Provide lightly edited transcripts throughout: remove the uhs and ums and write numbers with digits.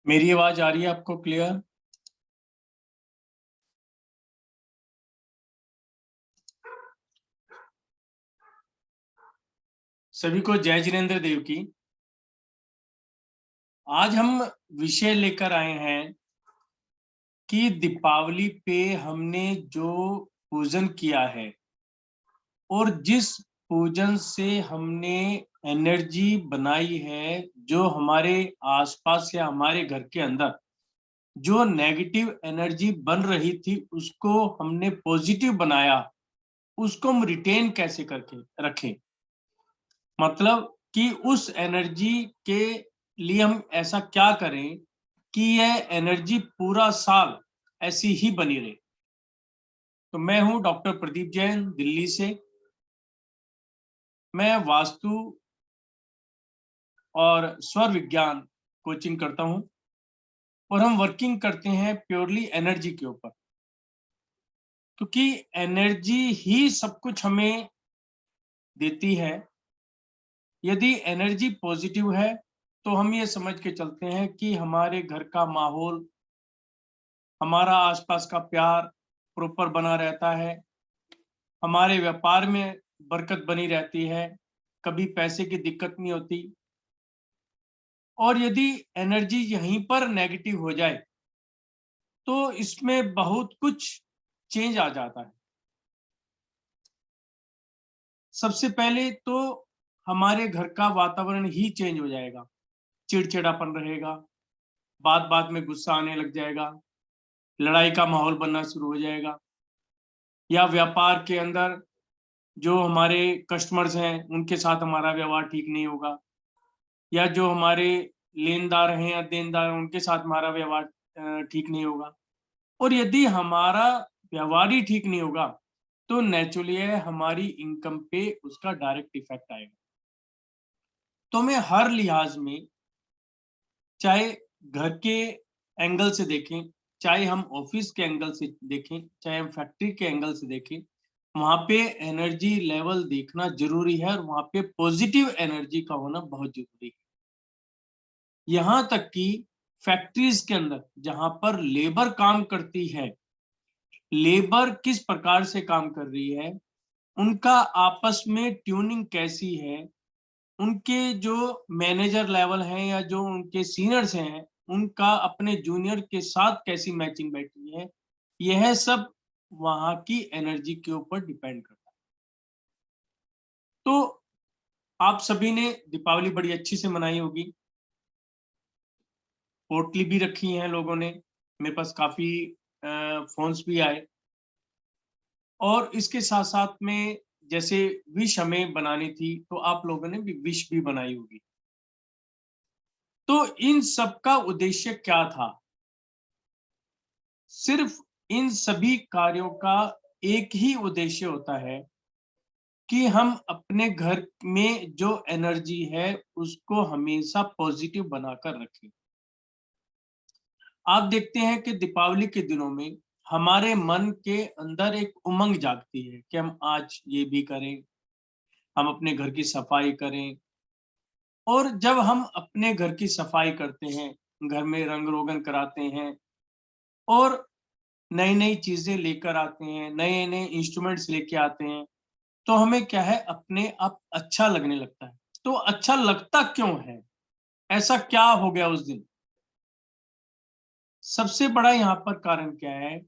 मेरी आवाज आ रही है आपको क्लियर? सभी को जय जिनेंद्र देव की। आज हम विषय लेकर आए हैं कि दीपावली पे हमने जो पूजन किया है और जिस पूजन से हमने एनर्जी बनाई है, जो हमारे आसपास या हमारे घर के अंदर जो नेगेटिव एनर्जी बन रही थी उसको हमने पॉजिटिव बनाया, उसको हम रिटेन कैसे करके रखें। मतलब कि उस एनर्जी के लिए हम ऐसा क्या करें कि यह एनर्जी पूरा साल ऐसी ही बनी रहे। तो मैं हूं डॉक्टर प्रदीप जैन दिल्ली से। मैं वास्तु और स्वर विज्ञान कोचिंग करता हूं और हम वर्किंग करते हैं प्योरली एनर्जी के ऊपर, क्योंकि एनर्जी ही सब कुछ हमें देती है। यदि एनर्जी पॉजिटिव है तो हम ये समझ के चलते हैं कि हमारे घर का माहौल, हमारा आसपास का प्यार प्रॉपर बना रहता है, हमारे व्यापार में बरकत बनी रहती है, कभी पैसे की दिक्कत नहीं होती। और यदि एनर्जी यहीं पर नेगेटिव हो जाए तो इसमें बहुत कुछ चेंज आ जाता है। सबसे पहले तो हमारे घर का वातावरण ही चेंज हो जाएगा, चिड़चिड़ापन रहेगा, बात बात में गुस्सा आने लग जाएगा, लड़ाई का माहौल बनना शुरू हो जाएगा, या व्यापार के अंदर जो हमारे कस्टमर्स हैं उनके साथ हमारा व्यवहार ठीक नहीं होगा, या जो हमारे लेनदार हैं या देनदार हैं उनके साथ हमारा व्यवहार ठीक नहीं होगा। और यदि हमारा व्यवहार ही ठीक नहीं होगा तो नेचुरली है हमारी इनकम पे उसका डायरेक्ट इफेक्ट आएगा। तो हमें हर लिहाज में, चाहे घर के एंगल से देखें, चाहे हम ऑफिस के एंगल से देखें, चाहे हम फैक्ट्री के एंगल से देखें, वहां पे एनर्जी लेवल देखना जरूरी है और वहां पे पॉजिटिव एनर्जी का होना बहुत जरूरी है। यहां तक कि फैक्ट्रीज के अंदर जहां पर लेबर काम करती है, लेबर किस प्रकार से काम कर रही है, उनका आपस में ट्यूनिंग कैसी है, उनके जो मैनेजर लेवल हैं या जो उनके सीनियर्स हैं उनका अपने जूनियर के साथ कैसी मैचिंग बैठी है, यह सब वहां की एनर्जी के ऊपर डिपेंड करता है। तो आप सभी ने दीपावली बड़ी अच्छी से मनाई होगी, पोटली भी रखी हैं लोगों ने, मेरे पास काफी फोन्स भी आए, और इसके साथ साथ में जैसे विश हमें बनानी थी तो आप लोगों ने भी विश भी बनाई होगी। तो इन सब का उद्देश्य क्या था? सिर्फ इन सभी कार्यों का एक ही उद्देश्य होता है कि हम अपने घर में जो एनर्जी है उसको हमेशा पॉजिटिव बनाकर रखें। आप देखते हैं कि दीपावली के दिनों में हमारे मन के अंदर एक उमंग जागती है कि हम आज ये भी करें, हम अपने घर की सफाई करें। और जब हम अपने घर की सफाई करते हैं, घर में रंग रोगन कराते हैं और नई नई चीजें लेकर आते हैं, नए नए इंस्ट्रूमेंट्स लेके आते हैं, तो हमें क्या है, अपने आप अच्छा लगने लगता है। तो अच्छा लगता क्यों है? ऐसा क्या हो गया उस दिन? सबसे बड़ा यहाँ पर कारण क्या है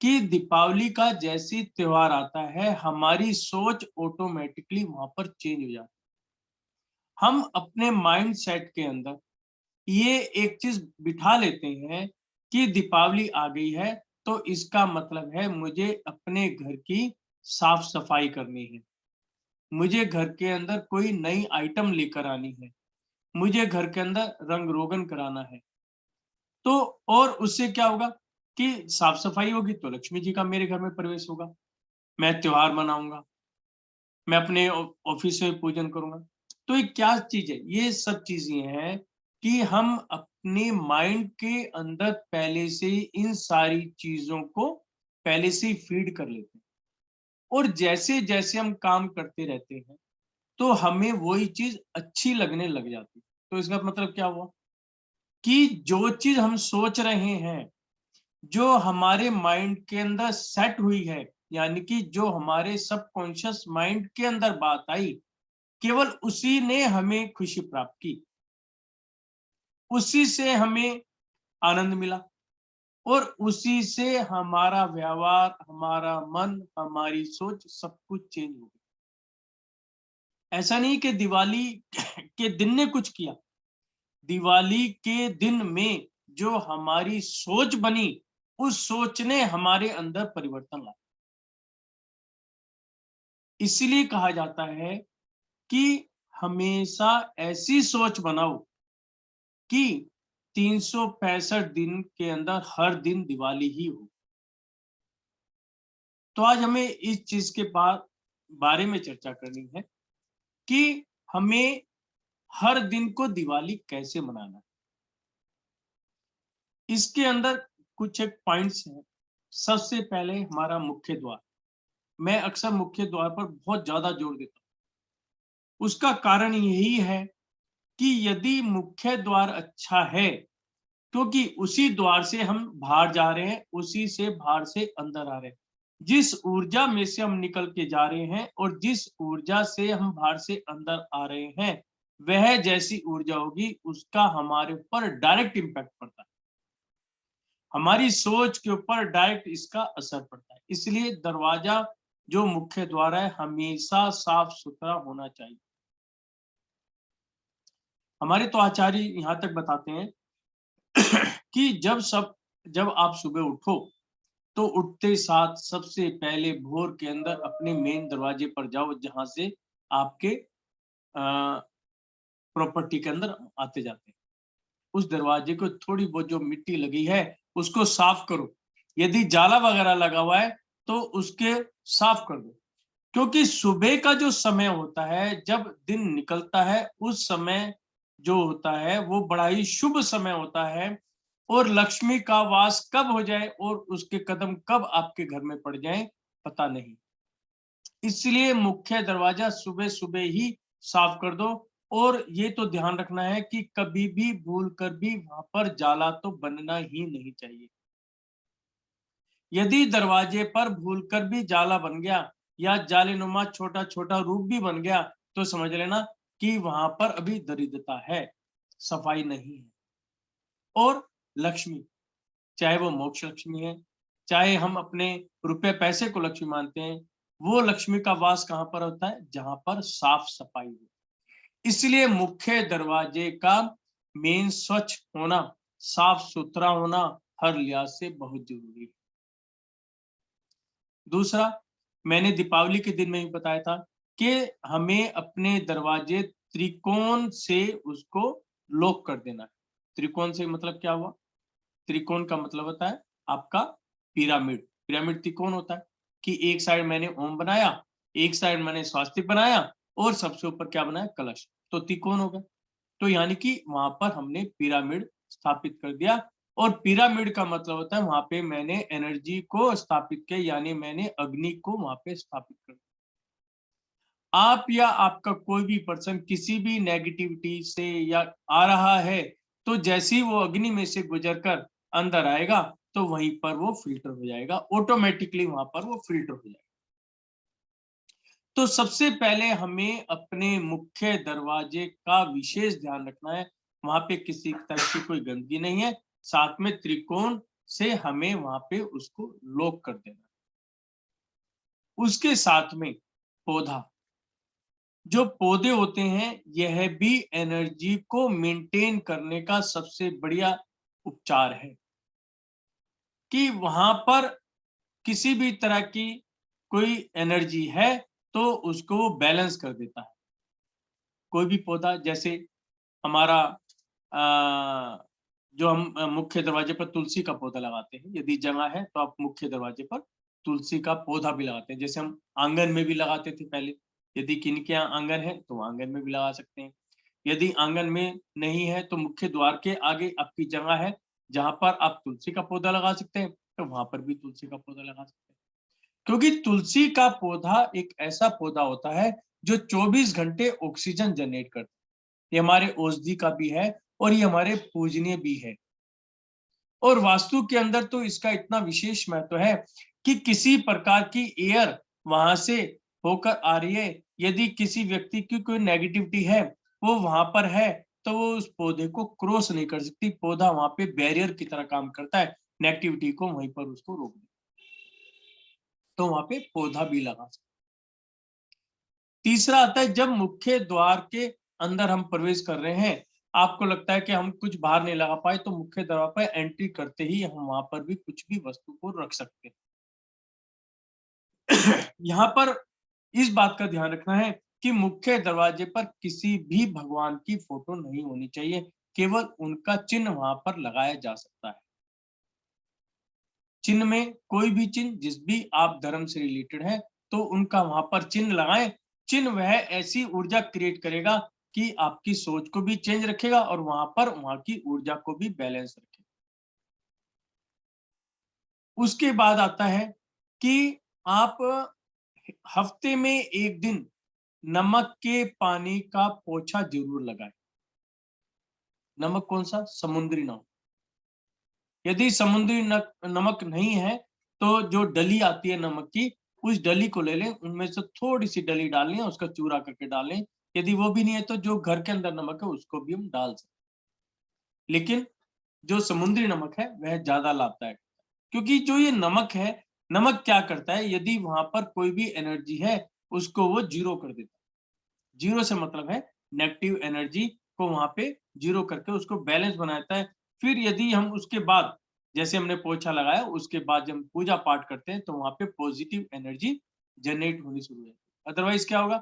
कि दीपावली का जैसे त्योहार आता है हमारी सोच ऑटोमेटिकली वहां पर चेंज हो जाती है। हम अपने माइंड सेट के अंदर ये एक चीज बिठा लेते हैं कि दीपावली आ गई है तो इसका मतलब है मुझे अपने घर की साफ सफाई करनी है, मुझे घर के अंदर कोई नई आइटम लेकर आनी है, मुझे घर के अंदर रंग रोगन कराना है। तो और उससे क्या होगा कि साफ सफाई होगी तो लक्ष्मी जी का मेरे घर में प्रवेश होगा, मैं त्योहार मनाऊंगा, मैं अपने ऑफिस में पूजन करूंगा। तो ये क्या चीज है? ये सब चीजें हैं कि हम अपने माइंड के अंदर पहले से ही इन सारी चीजों को पहले से ही फीड कर लेते हैं, और जैसे जैसे हम काम करते रहते हैं तो हमें वही चीज अच्छी लगने लग जाती है। तो इसका मतलब क्या हुआ कि जो चीज हम सोच रहे हैं, जो हमारे माइंड के अंदर सेट हुई है, यानी कि जो हमारे सबकॉन्शियस माइंड के अंदर बात आई, केवल उसी ने हमें खुशी प्राप्त की, उसी से हमें आनंद मिला और उसी से हमारा व्यवहार, हमारा मन, हमारी सोच सब कुछ चेंज हो गया। ऐसा नहीं कि दिवाली के दिन ने कुछ किया, दिवाली के दिन में जो हमारी सोच बनी, उस सोच ने हमारे अंदर परिवर्तन लाया। इसलिए कहा जाता है कि हमेशा ऐसी सोच बनाओ कि 365 दिन के अंदर हर दिन दिवाली ही हो। तो आज हमें इस चीज के बारे में चर्चा करनी है कि हमें हर दिन को दिवाली कैसे मनाना है। इसके अंदर कुछ एक पॉइंट्स हैं। सबसे पहले हमारा मुख्य द्वार। मैं अक्सर मुख्य द्वार पर बहुत ज्यादा जोर देता हूँ। उसका कारण यही है कि यदि मुख्य द्वार अच्छा है, क्योंकि उसी द्वार से हम बाहर जा रहे हैं, उसी से बाहर से अंदर आ रहे हैं। जिस ऊर्जा में से हम निकल के जा रहे हैं और जिस ऊर्जा से हम बाहर से अंदर आ रहे हैं, वह जैसी ऊर्जा होगी, उसका हमारे ऊपर डायरेक्ट इम्पैक्ट पड़ता है। हमारी सोच के ऊपर डायरेक्ट इसका असर पड़ता है। इसलिए दरवाजा जो मुख्य द्वार है, हमेशा साफ सुथरा होना चाहिए। हमारे तो आचार्य यहाँ तक बताते हैं कि जब आप सुबह उठो, तो उठते साथ सबसे पहले भोर के अंदर अपने मेन दरवाजे पर जाओ, जहां से आपके प्रॉपर्टी के अंदर आते जाते हैं। उस दरवाजे को थोड़ी बहुत जो मिट्टी लगी है उसको साफ करो। यदि जाला वगैरह लगा हुआ है तो उसके साफ कर दो, क्योंकि सुबह का जो समय होता है, जब दिन निकलता है, उस समय जो होता है वो बड़ा ही शुभ समय होता है। और लक्ष्मी का वास कब हो जाए और उसके कदम कब आपके घर में पड़ जाए, पता नहीं। इसलिए मुख्य दरवाजा सुबह सुबह ही साफ कर दो। और ये तो ध्यान रखना है कि कभी भी भूल कर भी वहां पर जाला तो बनना ही नहीं चाहिए। यदि दरवाजे पर भूलकर भी जाला बन गया या जालेनुमा छोटा छोटा रूप भी बन गया, तो समझ लेना कि वहां पर अभी दरिद्रता है, सफाई नहीं है। और लक्ष्मी, चाहे वो मोक्ष लक्ष्मी है, चाहे हम अपने रुपए पैसे को लक्ष्मी मानते हैं, वो लक्ष्मी का वास कहां पर होता है, जहां पर साफ सफाई हो। इसलिए मुख्य दरवाजे का मेन स्वच्छ होना, साफ सुथरा होना हर लिहाज से बहुत जरूरी है। दूसरा, मैंने दीपावली के दिन में ही बताया था कि हमें अपने दरवाजे त्रिकोण से उसको लॉक कर देना है। त्रिकोण से मतलब क्या हुआ? त्रिकोण का मतलब होता है आपका पिरामिड। पिरामिड त्रिकोण होता है कि एक साइड मैंने ओम बनाया, एक साइड मैंने स्वास्तिक बनाया और सबसे ऊपर क्या बनाया? कलश। तो त्रिकोण हो गया। तो यानी कि वहां पर हमने पिरामिड स्थापित कर दिया। और पिरामिड का मतलब होता है वहां पे मैंने एनर्जी को स्थापित किया, यानी मैंने अग्नि को वहां पे स्थापित कर दिया। आप या आपका कोई भी पर्सन किसी भी नेगेटिविटी से या आ रहा है, तो जैसे ही वो अग्नि में से गुजर कर अंदर आएगा, तो वहीं पर वो फिल्टर हो जाएगा, ऑटोमेटिकली वहां पर वो फिल्टर हो जाएगा। तो सबसे पहले हमें अपने मुख्य दरवाजे का विशेष ध्यान रखना है, वहां पे किसी तरह की कोई गंदगी नहीं है। साथ में त्रिकोण से हमें वहां पे उसको लॉक कर देना। उसके साथ में पौधा, जो पौधे होते हैं, यह भी एनर्जी को मेंटेन करने का सबसे बढ़िया उपचार है कि वहां पर किसी भी तरह की कोई एनर्जी है तो उसको बैलेंस कर देता है। कोई भी पौधा, जैसे हमारा जो हम मुख्य दरवाजे पर तुलसी का पौधा लगाते हैं, यदि जगह है तो आप मुख्य दरवाजे पर तुलसी का पौधा भी लगाते हैं। जैसे हम आंगन में भी लगाते थे पहले, यदि किनके यहाँ आंगन है तो आंगन में भी लगा सकते हैं। यदि आंगन में नहीं है तो मुख्य द्वार के आगे आपकी जगह है जहां पर आप तुलसी का पौधा लगा सकते हैं, तो वहां पर भी तुलसी का पौधा लगा सकते हैं। क्योंकि तुलसी का पौधा एक ऐसा पौधा होता है जो 24 घंटे ऑक्सीजन जनरेट करता है। ये हमारे औषधि का भी है और ये हमारे पूजनीय भी है। और वास्तु के अंदर तो इसका इतना विशेष महत्व है कि किसी प्रकार की एयर वहां से होकर आ रही है, यदि किसी व्यक्ति की कोई नेगेटिविटी है वो वहां पर है, तो वो उस पौधे को क्रॉस नहीं कर सकती। पौधा वहां पे बैरियर की तरह काम करता है, नेगेटिविटी को वहीं पर उसको रोक देता है। तो वहां पे पौधा भी लगा सकते। तीसरा आता है जब मुख्य द्वार के अंदर हम प्रवेश कर रहे हैं, आपको लगता है कि हम कुछ बाहर नहीं लगा पाए, तो मुख्य द्वार पर एंट्री करते ही हम वहां पर भी कुछ भी वस्तु को रख सकते हैं। यहाँ पर इस बात का ध्यान रखना है कि मुख्य दरवाजे पर किसी भी भगवान की फोटो नहीं होनी चाहिए, केवल उनका चिन्ह वहां पर लगाया जा सकता है। चिन्ह में कोई भी चिन्ह जिस भी आप धर्म से रिलेटेड है, तो उनका वहां पर चिन्ह लगाएं। चिन्ह वह ऐसी ऊर्जा क्रिएट करेगा कि आपकी सोच को भी चेंज रखेगा और वहां पर वहां की ऊर्जा को भी बैलेंस रखेगा। उसके बाद आता है कि आप हफ्ते में एक दिन नमक के पानी का पोछा जरूर लगाएं। नमक कौन सा? समुद्री नमक। यदि समुद्री नमक नहीं है, तो जो डली आती है नमक की, उस डली को ले लें, उनमें से थोड़ी सी डली डालें, उसका चूरा करके डालें। यदि वो भी नहीं है तो जो घर के अंदर नमक है उसको भी हम डाल सकते हैं। लेकिन जो समुद्री नमक है वह ज्यादा लाभदायक, क्योंकि जो ये नमक है, नमक क्या करता है, यदि वहां पर कोई भी एनर्जी है उसको वो जीरो कर देता है। जीरो से मतलब है नेगेटिव एनर्जी को वहां पे जीरो करके उसको बैलेंस बनाता है। फिर यदि हम उसके बाद, जैसे हमने पोछा लगाया, उसके बाद जब हम पूजा पाठ करते हैं तो वहां पे पॉजिटिव एनर्जी जनरेट होनी शुरू हो जाती है। अदरवाइज क्या होगा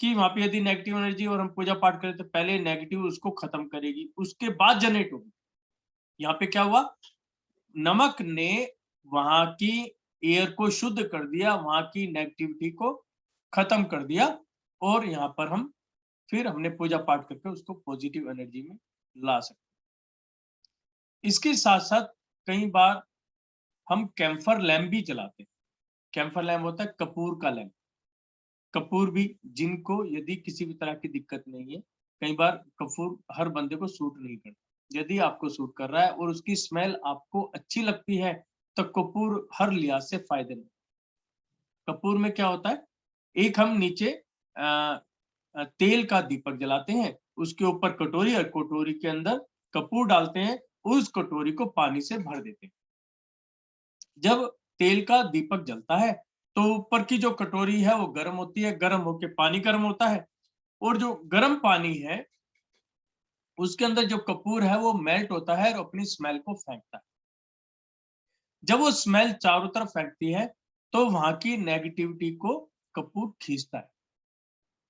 कि वहां पे यदि नेगेटिव एनर्जी और हम पूजा पाठ करें तो पहले नेगेटिव उसको खत्म करेगी, उसके बाद जनरेट होगी। यहाँ पे क्या हुआ, नमक ने वहां की एयर को शुद्ध कर दिया, वहां की नेगेटिविटी को खत्म कर दिया, और यहाँ पर हम फिर हमने पूजा पाठ करके उसको पॉजिटिव एनर्जी में ला सकते। इसके साथ साथ कई बार हम कैम्फर लैम्प भी जलाते हैं। कैम्फर लैम्प होता है कपूर का लैम्प। कपूर भी, जिनको यदि किसी भी तरह की दिक्कत नहीं है, कई बार कपूर हर बंदे को सूट नहीं करता। यदि आपको सूट कर रहा है और उसकी स्मेल आपको अच्छी लगती है, तो कपूर हर लिहाज से फायदेमंद। कपूर में क्या होता है, एक हम नीचे तेल का दीपक जलाते हैं, उसके ऊपर कटोरी, और कटोरी के अंदर कपूर डालते हैं, उस कटोरी को पानी से भर देते हैं। जब तेल का दीपक जलता है तो ऊपर की जो कटोरी है वो गर्म होती है, गर्म होके पानी गर्म होता है, और जो गर्म पानी है उसके अंदर जो कपूर है वो मेल्ट होता है और अपनी स्मेल को फेंकता है। जब वो स्मेल चारों तरफ फेंकती है तो वहां की नेगेटिविटी को कपूर खींचता है।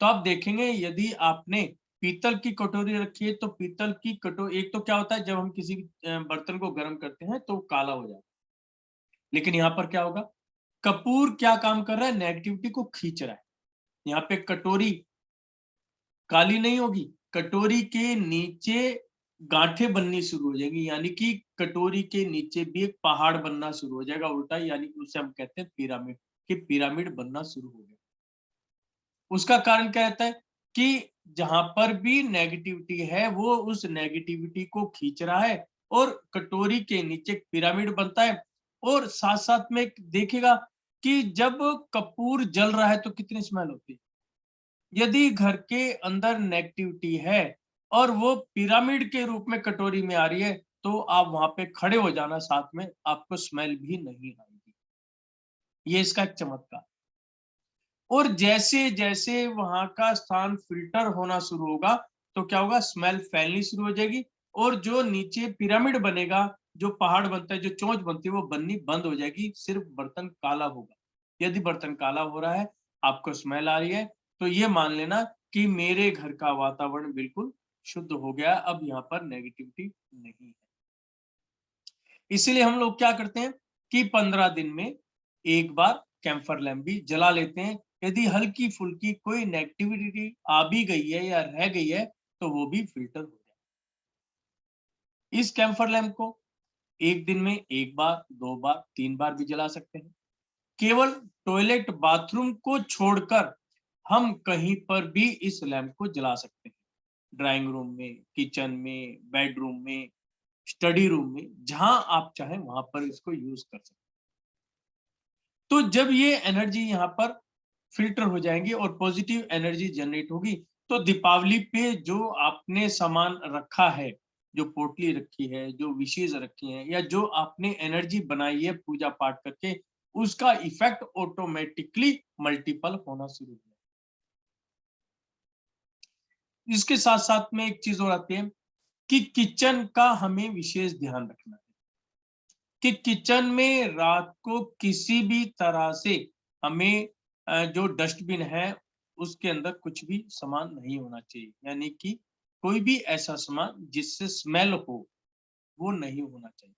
तो आप देखेंगे यदि आपने पीतल की कटोरी रखी है, तो पीतल की कटोरी, एक तो क्या होता है जब हम किसी बर्तन को गर्म करते हैं तो काला हो जाता है, लेकिन यहाँ पर क्या होगा, कपूर क्या काम कर रहा है, नेगेटिविटी को खींच रहा है। यहाँ पे कटोरी काली नहीं होगी, कटोरी के नीचे गांठें बननी शुरू हो जाएगी, यानी कि कटोरी के नीचे भी एक पहाड़ बनना शुरू हो जाएगा उल्टा, यानी कि उसे हम कहते हैं पिरामिड, कि पिरामिड बनना शुरू हो गया। उसका कारण क्या रहता है कि जहां पर भी नेगेटिविटी है वो उस नेगेटिविटी को खींच रहा है, और कटोरी के नीचे पिरामिड बनता है। और साथ साथ में देखिएगा कि जब कपूर जल रहा है तो कितनी स्मेल होती है। यदि घर के अंदर नेगेटिविटी है और वो पिरामिड के रूप में कटोरी में आ रही है, तो आप वहां पे खड़े हो जाना, साथ में आपको स्मेल भी नहीं आएगी। ये इसका एक चमत्कार। और जैसे जैसे वहां का स्थान फिल्टर होना शुरू होगा तो क्या होगा, स्मेल फैलनी शुरू हो जाएगी, और जो नीचे पिरामिड बनेगा, जो पहाड़ बनता है, जो चोंच बनती है, वो बननी बंद हो जाएगी, सिर्फ बर्तन काला होगा। यदि बर्तन काला हो रहा है, आपको स्मेल आ रही है, तो ये मान लेना कि मेरे घर का वातावरण बिल्कुल शुद्ध हो गया, अब यहाँ पर नेगेटिविटी नहीं है। इसीलिए हम लोग क्या करते हैं कि 15 दिन में एक बार कैंफर लैम्प भी जला लेते हैं। यदि हल्की फुल्की कोई नेगेटिविटी आ भी गई है या रह गई है तो वो भी फिल्टर हो जाए। इस कैंफर लैम्प को एक दिन में एक बार, दो बार, तीन बार भी जला सकते हैं। केवल टॉयलेट बाथरूम को छोड़कर हम कहीं पर भी इस लैम्प को जला सकते हैं। ड्राइंग रूम में, किचन में, बेडरूम में, स्टडी रूम में, जहां आप चाहें वहां पर इसको यूज कर सकते हैं। तो जब ये एनर्जी यहाँ पर फिल्टर हो जाएंगी और पॉजिटिव एनर्जी जनरेट होगी, तो दीपावली पे जो आपने सामान रखा है, जो पोटली रखी है, जो विशेष रखी है, या जो आपने एनर्जी बनाई है पूजा पाठ करके, उसका इफेक्ट ऑटोमेटिकली मल्टीपल होना शुरू हो। इसके साथ साथ में एक चीज और आती है कि किचन का हमें विशेष ध्यान रखना है कि किचन में रात को किसी भी तरह से हमें जो डस्टबिन है उसके अंदर कुछ भी सामान नहीं होना चाहिए, यानी कि कोई भी ऐसा सामान जिससे स्मेल हो वो नहीं होना चाहिए।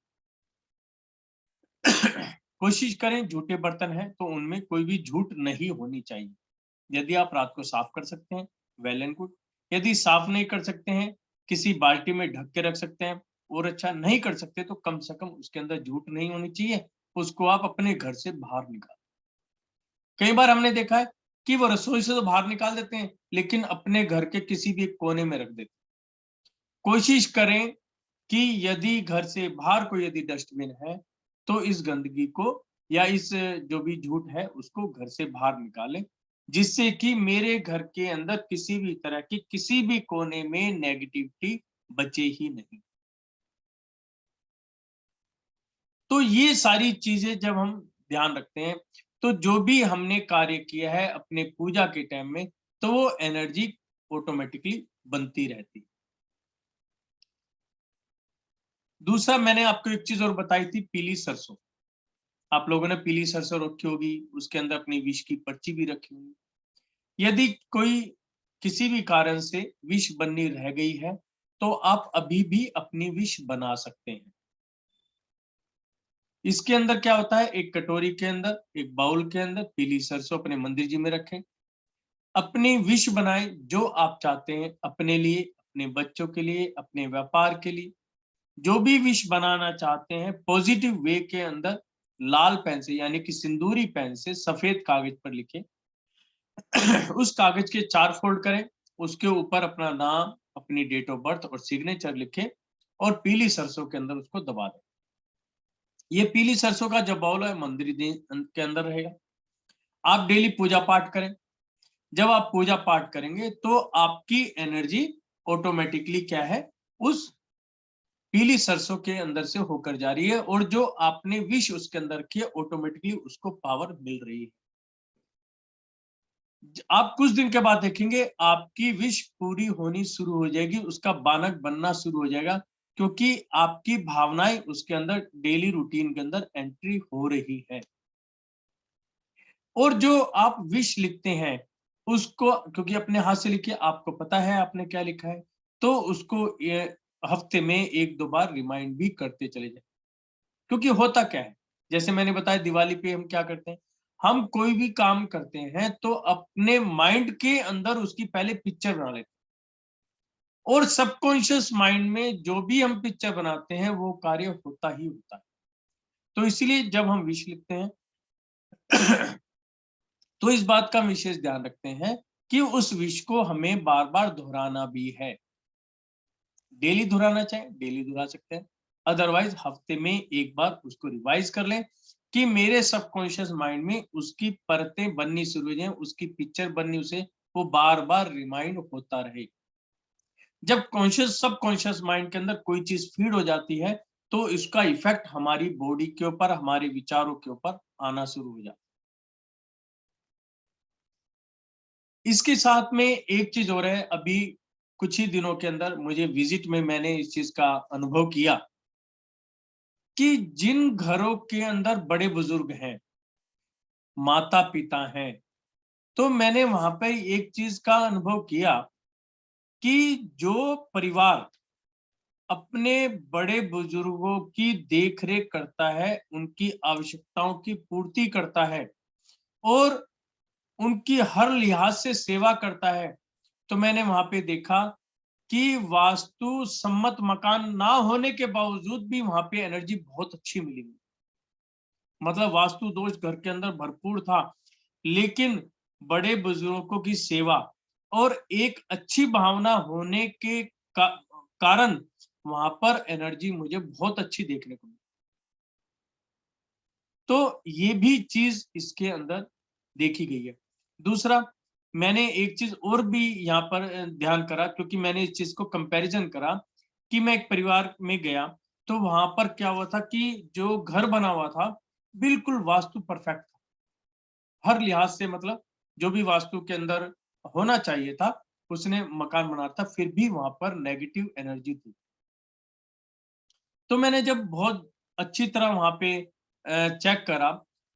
कोशिश करें, झूठे बर्तन हैं तो उनमें कोई भी झूठ नहीं होनी चाहिए। यदि आप रात को साफ कर सकते हैं, वेल एंड गुड। यदि साफ नहीं कर सकते हैं, किसी बाल्टी में ढक के रख सकते हैं, और अच्छा नहीं कर सकते तो कम से कम उसके अंदर झूठ नहीं होनी चाहिए, उसको आप अपने घर से बाहर निकाल। कई बार हमने देखा है कि वो रसोई से तो बाहर निकाल देते हैं लेकिन अपने घर के किसी भी एक कोने में रख देते हैं। कोशिश करें कि यदि घर से बाहर कोई यदि डस्टबिन है तो इस गंदगी को या इस जो भी झूठ है उसको घर से बाहर निकालें, जिससे कि मेरे घर के अंदर किसी भी तरह की किसी भी कोने में नेगेटिविटी बचे ही नहीं। तो ये सारी चीजें जब हम ध्यान रखते हैं तो जो भी हमने कार्य किया है अपने पूजा के टाइम में, तो वो एनर्जी ऑटोमेटिकली बनती रहती है। दूसरा मैंने आपको एक चीज और बताई थी, पीली सरसों। आप लोगों ने पीली सरसों रखी होगी, उसके अंदर अपनी विष की पर्ची भी रखी होगी। यदि कोई किसी भी कारण से विष बननी रह गई है तो आप अभी भी अपनी विष बना सकते हैं। इसके अंदर क्या होता है, एक कटोरी के अंदर, एक बाउल के अंदर पीली सरसों अपने मंदिर जी में रखें, अपनी विश बनाएं जो आप चाहते हैं अपने लिए, अपने बच्चों के लिए, अपने व्यापार के लिए, जो भी विश बनाना चाहते हैं पॉजिटिव वे के अंदर लाल पेन से यानी कि सिंदूरी पेन से सफेद कागज पर लिखें। उस कागज के 4 फोल्ड करें, उसके ऊपर अपना नाम, अपनी डेट ऑफ बर्थ और सिग्नेचर लिखें और पीली सरसों के अंदर उसको दबा दें। ये पीली सरसों का जो बाउल है मंदिर के अंदर रहेगा। आप डेली पूजा पाठ करें। जब आप पूजा पाठ करेंगे तो आपकी एनर्जी ऑटोमेटिकली क्या है, उस पीली सरसों के अंदर से होकर जा रही है और जो आपने विश उसके अंदर किया ऑटोमेटिकली उसको पावर मिल रही है। आप कुछ दिन के बाद देखेंगे आपकी विश पूरी होनी शुरू हो जाएगी, उसका बानक बनना शुरू हो जाएगा, क्योंकि आपकी भावनाएं उसके अंदर डेली रूटीन के अंदर एंट्री हो रही है। और जो आप विश लिखते हैं उसको, क्योंकि अपने हाथ से लिखिए, आपको पता है आपने क्या लिखा है, तो उसको ये हफ्ते में 1-2 बार रिमाइंड भी करते चले जाए। क्योंकि होता क्या है, जैसे मैंने बताया दिवाली पे हम क्या करते हैं, हम कोई भी काम करते हैं तो अपने माइंड के अंदर उसकी पहले पिक्चर बना लेते हैं और सबकॉन्शियस माइंड में जो भी हम पिक्चर बनाते हैं वो कार्य होता ही होता है। तो इसीलिए जब हम विश लिखते हैं तो इस बात का विशेष ध्यान रखते हैं कि उस विश को हमें बार बार दोहराना भी है। डेली दोहराना चाहे डेली दोहरा सकते हैं, अदरवाइज हफ्ते में एक बार उसको रिवाइज कर लें कि मेरे सबकॉन्शियस माइंड में उसकी परतें बननी शुरू हो जाए, उसकी पिक्चर बननी, उसे वो बार बार रिमाइंड होता रहे। जब कॉन्शियस सबकॉन्शियस माइंड के अंदर कोई चीज फीड हो जाती है तो इसका इफेक्ट हमारी बॉडी के ऊपर, हमारे विचारों के ऊपर आना शुरू हो जाता है। इसके साथ में एक चीज और है, अभी कुछ ही दिनों के अंदर मुझे विजिट में मैंने इस चीज का अनुभव किया कि जिन घरों के अंदर बड़े बुजुर्ग हैं, माता पिता हैं, तो मैंने वहां पे एक चीज का अनुभव किया कि जो परिवार अपने बड़े बुजुर्गों की देखरेख करता है, उनकी आवश्यकताओं की पूर्ति करता है और उनकी हर लिहाज से सेवा करता है, तो मैंने वहां पे देखा कि वास्तु सम्मत मकान ना होने के बावजूद भी वहां पे एनर्जी बहुत अच्छी मिली। मतलब वास्तु दोष घर के अंदर भरपूर था, लेकिन बड़े बुजुर्गों की सेवा और एक अच्छी भावना होने के कारण वहां पर एनर्जी मुझे बहुत अच्छी देखने को मिली। तो ये भी चीज इसके अंदर देखी गई है। दूसरा, मैंने एक चीज और भी यहाँ पर ध्यान करा, क्योंकि मैंने इस चीज को कंपैरिजन करा कि मैं एक परिवार में गया, तो वहां पर क्या हुआ था कि जो घर बना हुआ था बिल्कुल वास्तु परफेक्ट था, हर लिहाज से, मतलब जो भी वास्तु के अंदर होना चाहिए था उसने मकान बना था, फिर भी वहां पर नेगेटिव एनर्जी थी। तो मैंने जब बहुत अच्छी तरह वहां पे चेक करा,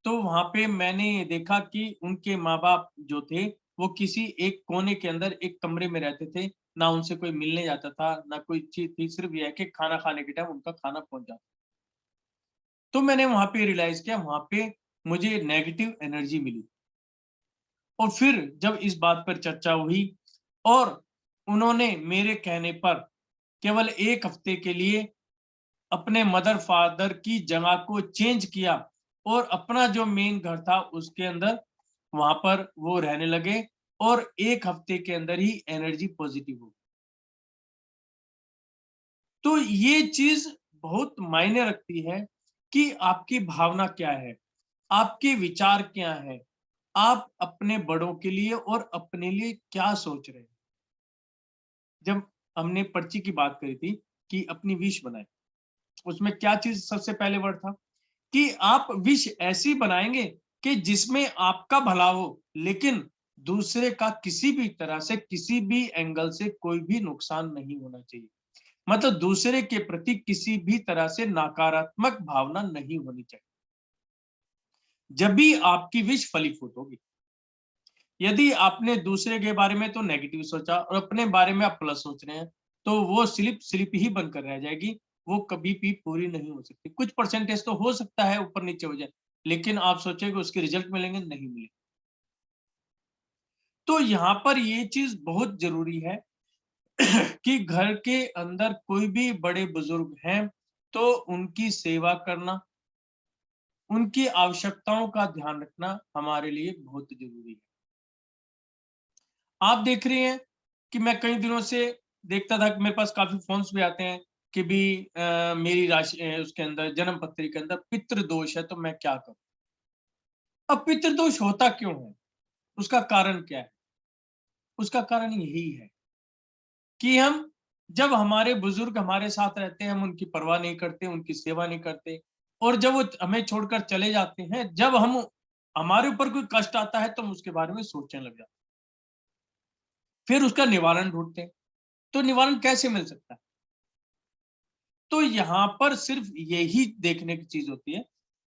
तो वहां पे मैंने देखा कि उनके माँ-बाप जो थे, वो किसी एक कोने के अंदर एक कमरे में रहते थे, ना उनसे कोई मिलने जाता था, ना कोई चीज़ थी, सिर्फ ये है कि खाना खाने के टाइम उनका खाना पहुँच जाता। तो मैंने वहां पे रियलाइज़ किया, वहां पे मुझे नेगेटिव एनर्जी मिली। और फिर जब इस बात पर चर्चा हुई और उन्होंने मेरे कहने पर केवल 1 हफ्ते के लिए अपने मदर फादर की जगह को चेंज किया और अपना जो मेन घर था उसके अंदर वहां पर वो रहने लगे, और 1 हफ्ते के अंदर ही एनर्जी पॉजिटिव हो। तो ये चीज बहुत मायने रखती है कि आपकी भावना क्या है, आपके विचार क्या है, आप अपने बड़ों के लिए और अपने लिए क्या सोच रहे हैं। जब हमने पर्ची की बात करी थी कि अपनी विश बनाए, उसमें क्या चीज सबसे पहले वर्ड था कि आप विश ऐसी बनाएंगे कि जिसमें आपका भला हो, लेकिन दूसरे का किसी भी तरह से, किसी भी एंगल से कोई भी नुकसान नहीं होना चाहिए। मतलब दूसरे के प्रति किसी भी तरह से नकारात्मक भावना नहीं होनी चाहिए, जब भी आपकी विश फलीभूत होगी। यदि आपने दूसरे के बारे में तो नेगेटिव सोचा और अपने बारे में आप प्लस सोच रहे हैं, तो वो स्लिप स्लिप ही बनकर रह जाएगी, वो कभी भी पूरी नहीं हो सकती। कुछ परसेंटेज तो हो सकता है ऊपर नीचे हो जाए, लेकिन आप सोचेंगे उसके रिजल्ट मिलेंगे, नहीं मिलेंगे। तो यहाँ पर ये चीज बहुत जरूरी है कि घर के अंदर कोई भी बड़े बुजुर्ग हैं तो उनकी सेवा करना, उनकी आवश्यकताओं का ध्यान रखना हमारे लिए बहुत जरूरी है। आप देख रही हैं कि मैं कई दिनों से देखता था कि मेरे पास काफ़ी फ़ोन्स भी आते हैं कि भी मेरी राशि उसके अंदर जन्म पत्री के अंदर पितृदोष है, तो मैं क्या करूँ? अब पितृदोष होता क्यों है? उसका कारण क्या है? उसका कारण यही है कि हम, जब हमारे बुजुर्ग हमारे साथ रहते हैं, हम उनकी परवाह नहीं करते, उनकी सेवा नहीं करते, और जब वो हमें छोड़कर चले जाते हैं, जब हम हमारे ऊपर कोई कष्ट आता है, तो हम उसके बारे में सोचने लग जाते हैं। फिर उसका निवारण ढूँढते हैं। तो निवारण कैसे मिल सकता है? तो यहाँ पर सिर्फ यही देखने की चीज होती है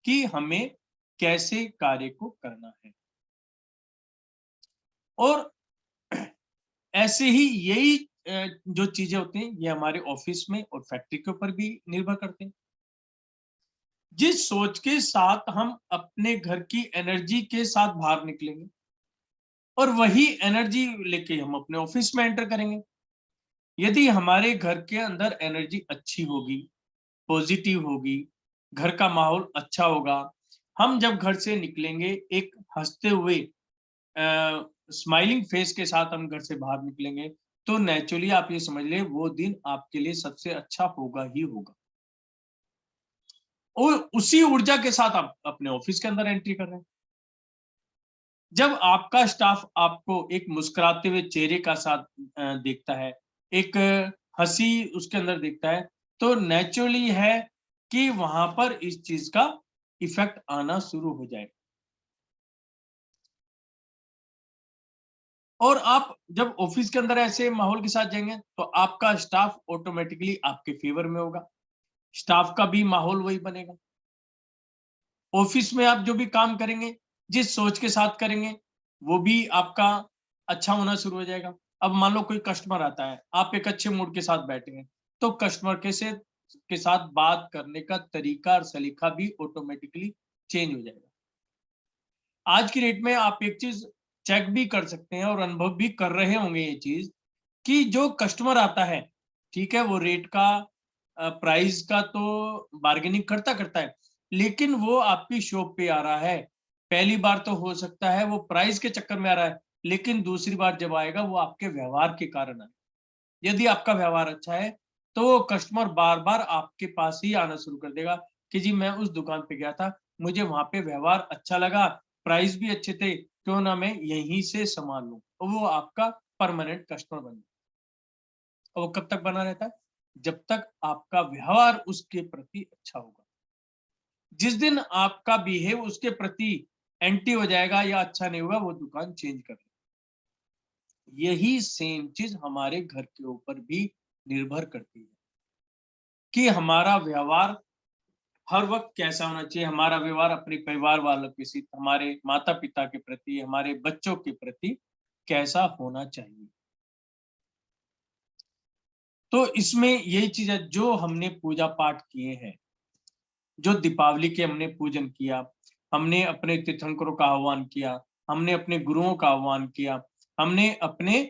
कि हमें कैसे कार्य को करना है, और ऐसे ही यही जो चीजें होती हैं ये हमारे ऑफिस में और फैक्ट्री के ऊपर भी निर्भर करते हैं। जिस सोच के साथ हम अपने घर की एनर्जी के साथ बाहर निकलेंगे और वही एनर्जी लेके हम अपने ऑफिस में एंटर करेंगे। यदि हमारे घर के अंदर एनर्जी अच्छी होगी, पॉजिटिव होगी, घर का माहौल अच्छा होगा, हम जब घर से निकलेंगे एक हंसते हुए स्माइलिंग फेस के साथ हम घर से बाहर निकलेंगे, तो नेचुरली आप ये समझ लें वो दिन आपके लिए सबसे अच्छा होगा ही होगा, और उसी ऊर्जा के साथ आप अपने ऑफिस के अंदर एंट्री कर रहे हैं। जब आपका स्टाफ आपको एक मुस्कुराते हुए चेहरे का साथ देखता है, एक हंसी उसके अंदर देखता है, तो नेचुरली है कि वहां पर इस चीज का इफेक्ट आना शुरू हो जाएगा। और आप जब ऑफिस के अंदर ऐसे माहौल के साथ जाएंगे, तो आपका स्टाफ ऑटोमेटिकली आपके फेवर में होगा, स्टाफ का भी माहौल वही बनेगा। ऑफिस में आप जो भी काम करेंगे, जिस सोच के साथ करेंगे, वो भी आपका अच्छा होना शुरू हो जाएगा। अब मान लो कोई कस्टमर आता है, आप एक अच्छे मूड के साथ बैठे हैं, तो कस्टमर के साथ बात करने का तरीका और सलीका भी ऑटोमेटिकली चेंज हो जाएगा। आज की डेट में आप एक चीज चेक भी कर सकते हैं और अनुभव भी कर रहे होंगे ये चीज, कि जो कस्टमर आता है, ठीक है, वो रेट का प्राइस का तो बार्गेनिंग करता करता है, लेकिन वो आपकी शॉप पे आ रहा है, पहली बार तो हो सकता है वो प्राइस के चक्कर में आ रहा है, लेकिन दूसरी बार जब आएगा वो आपके व्यवहार के कारण आएगा। यदि आपका व्यवहार अच्छा है तो वो कस्टमर बार बार आपके पास ही आना शुरू कर देगा कि जी मैं उस दुकान पे गया था, मुझे वहां पे व्यवहार अच्छा लगा, प्राइस भी अच्छे थे, क्यों ना मैं यहीं से सामान लूं। और वो आपका परमानेंट कस्टमर बन जाए। और वो कब तक बना रहता है? जब तक आपका व्यवहार उसके प्रति अच्छा होगा। जिस दिन आपका बिहेव उसके प्रति एंटी हो जाएगा या अच्छा नहीं होगा, वो दुकान चेंज कर देगा। यही सेम चीज हमारे घर के ऊपर भी निर्भर करती है कि हमारा व्यवहार हर वक्त कैसा होना चाहिए। हमारा व्यवहार अपने परिवार वालों के साथ, हमारे माता पिता के प्रति, हमारे बच्चों के प्रति कैसा होना चाहिए। तो इसमें यही चीज है, जो हमने पूजा पाठ किए हैं, जो दीपावली के हमने पूजन किया, हमने अपने तीर्थंकरों का आह्वान किया, हमने अपने गुरुओं का आह्वान किया, हमने अपने